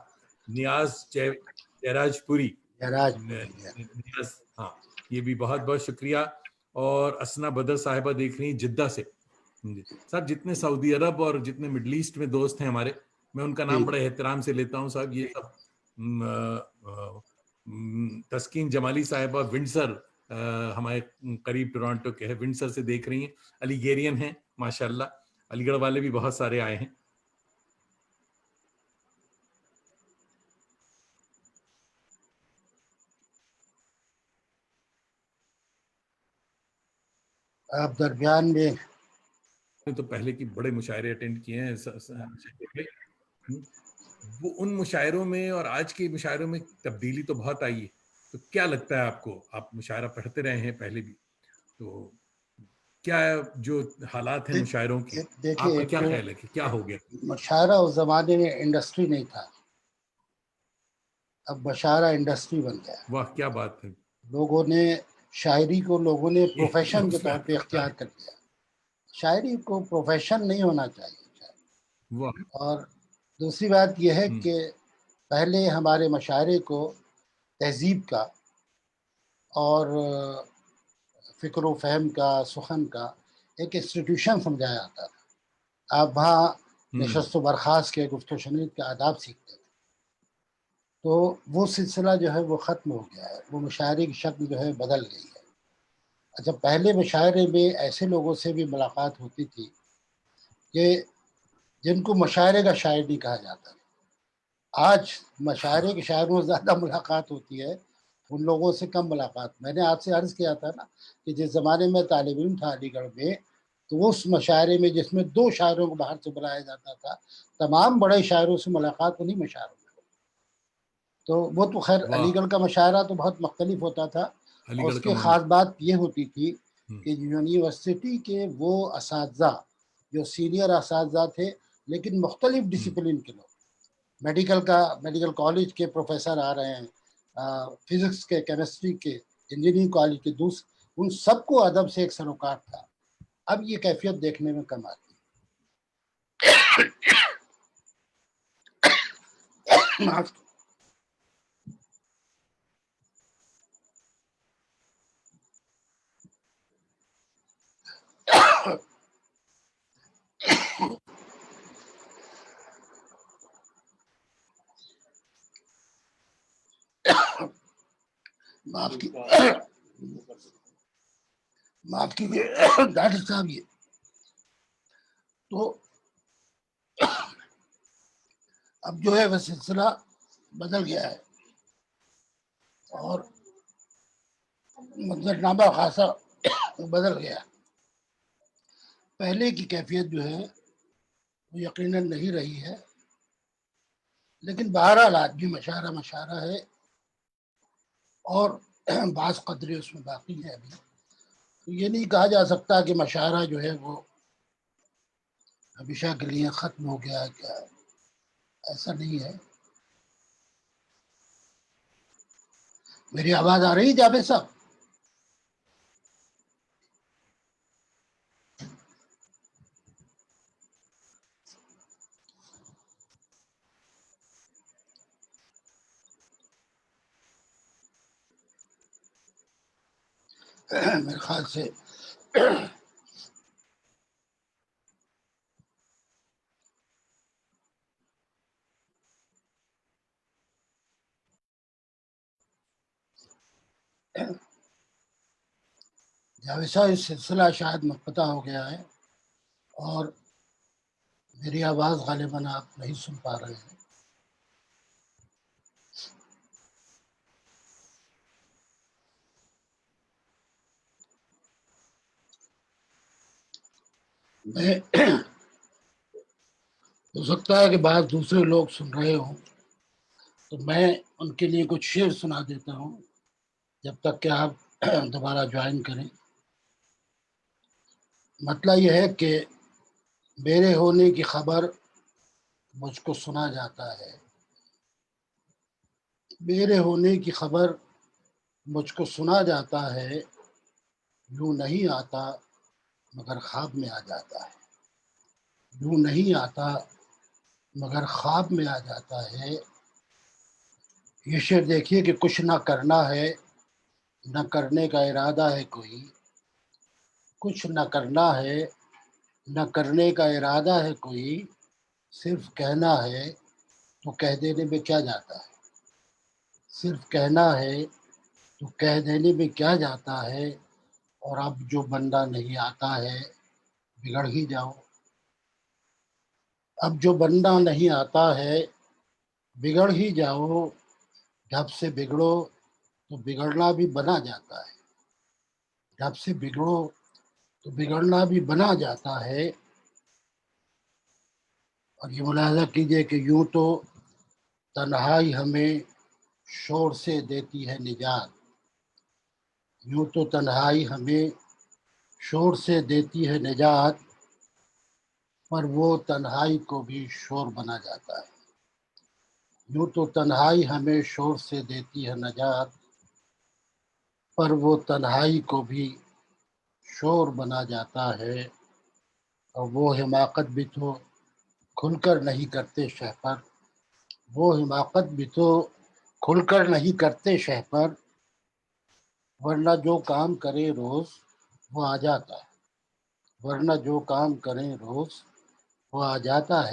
نیاز جیراج پوری. جراج نیاز، ہاں، یہ بھی بہت بہت شکریہ. اور اسنا بدر صاحبہ دیکھ رہی ہیں جدہ سے. صاحب جتنے سعودی عرب اور جتنے مڈل ایسٹ میں دوست ہیں ہمارے، میں ان کا نام بڑے احترام سے لیتا ہوں صاحب. یہ سب تسکین جمالی صاحبہ ونڈسر، ہمارے قریب ٹورانٹو کے ہے، ونڈسر سے دیکھ رہی ہیں. علی گیرین ہیں ماشاءاللہ. علی گڑھ والے بھی بہت سارے آئے ہیں. آپ درمیان میں تو پہلے کی بڑے مشاعرے اٹینڈ کیے ہیں. وہ ان مشاعروں میں اور آج کے مشاعروں میں تبدیلی تو بہت آئی ہے. تو کیا لگتا ہے آپ کو؟ آپ مشاعرہ پڑھتے رہے ہیں پہلے بھی، تو کیا جو حالات ہیں مشاعروں کی، دیکھیے، آپ کا ایک کیا تو خیال ہے کہ کیا ہو گیا؟ مشاعرہ اس زمانے میں انڈسٹری نہیں تھا، اب مشاعرہ انڈسٹری بن گیا. واہ کیا بات ہے. لوگوں نے شاعری کو پروفیشن کے اس میں طور آپ پہ کا خیال اختیار کر لیا. شاعری کو پروفیشن نہیں ہونا چاہیے. ہے. واہ. اور دوسری بات یہ ہے کہ پہلے ہمارے مشاعرے کو تہذیب کا اور فکر و فہم کا، سخن کا ایک انسٹیٹیوشن سمجھایا جاتا تھا. آپ وہاں نشست و برخاست کے، گفت و شنید کے آداب سیکھتے تھے. تو وہ سلسلہ جو ہے وہ ختم ہو گیا ہے، وہ مشاعرے کی شکل جو ہے بدل گئی ہے. اچھا، پہلے مشاعرے میں ایسے لوگوں سے بھی ملاقات ہوتی تھی کہ جن کو مشاعرے کا شاعر نہیں کہا جاتا. آج مشاعرے کے شاعروں سے زیادہ ملاقات ہوتی ہے، ان لوگوں سے کم ملاقات. میں نے آپ سے عرض کیا تھا نا کہ جس زمانے میں طالب علم تھا علی گڑھ میں، تو اس مشاعرے میں جس میں 2 شاعروں کو باہر سے بلایا جاتا تھا، تمام بڑے شاعروں سے ملاقات انہیں مشاعروں میں. تو وہ تو خیر علی واہ. گڑھ کا مشاعرہ تو بہت مختلف ہوتا تھا. علی اور اس گڑھ کا کی معاملہ. خاص بات یہ ہوتی تھی کہ یونیورسٹی کے وہ اساتذہ جو سینئر اساتذہ تھے، لیکن مختلف ڈسپلن کے لوگ، میڈیکل کالج کے پروفیسر آ رہے ہیں، فزکس کے، کیمسٹری کے، انجینئرنگ کالج کے، ان سب کو ادب سے ایک سروکار تھا. اب یہ کیفیت دیکھنے میں کم آتی ہے. معاف کیجیے ڈاکٹر صاحب. یہ تو اب جو ہے وہ سلسلہ بدل گیا ہے اور منظرنامہ خاصا بدل گیا ہے. پہلے کی کیفیت جو ہے وہ یقیناً نہیں رہی ہے، لیکن بہرحال آدمی مشاعرہ مشاعرہ ہے اور بعض قدرے اس میں باقی ہے ابھی. تو یہ نہیں کہا جا سکتا کہ مشاعرہ جو ہے وہ ہمیشہ کے لیے ختم ہو گیا ہے، کیا ایسا نہیں ہے. میری آواز آ رہی جاوید صاحب؟ میرے خیال سے جاوید صاحب اس سلسلہ شاید منقطع ہو گیا ہے اور میری آواز غالباً آپ نہیں سن پا رہے ہیں. میں ہو سکتا ہے کہ بعض دوسرے لوگ سن رہے ہوں، تو میں ان کے لیے کچھ شعر سنا دیتا ہوں جب تک کہ آپ دوبارہ جوائن کریں. مسئلہ یہ ہے کہ میرے ہونے کی خبر مجھ کو سنا جاتا ہے، میرے ہونے کی خبر مجھ کو سنا جاتا ہے، یوں نہیں آتا مگر خواب میں آ جاتا ہے، یوں نہیں آتا مگر خواب میں آ جاتا ہے. یہ شعر دیکھیے کہ کچھ نہ کرنا ہے، نہ کرنے کا ارادہ ہے کوئی، کچھ نہ کرنا ہے، نہ کرنے کا ارادہ ہے کوئی، صرف کہنا ہے تو کہہ دینے میں کیا جاتا ہے، صرف کہنا ہے تو کہہ دینے میں کیا جاتا ہے. اور اب جو بندہ نہیں آتا ہے بگڑ ہی جاؤ، اب جو بندہ نہیں آتا ہے بگڑ ہی جاؤ، جب سے بگڑو تو بگڑنا بھی بنا جاتا ہے، جب سے بگڑو تو بگڑنا بھی بنا جاتا ہے. اور یہ ملاحظہ کیجئے کہ یوں تو تنہائی ہمیں شور سے دیتی ہے نجات، یوں تو تنہائی ہمیں شور سے دیتی ہے نجات، پر وہ تنہائی کو بھی شور بنا جاتا ہے. یوں تو تنہائی ہمیں شور سے دیتی ہے نجات، پر وہ تنہائی کو بھی شور بنا جاتا ہے. اور وہ حماقت بھی تو کھل کر نہیں کرتے شہ پر، وہ حماقت بھی تو کھل کر نہیں کرتے شہ پر، ورنہ جو کام کرے روز وہ آ جاتا ہے، ورنہ جو کام کریں روز وہ آ جاتا ہے.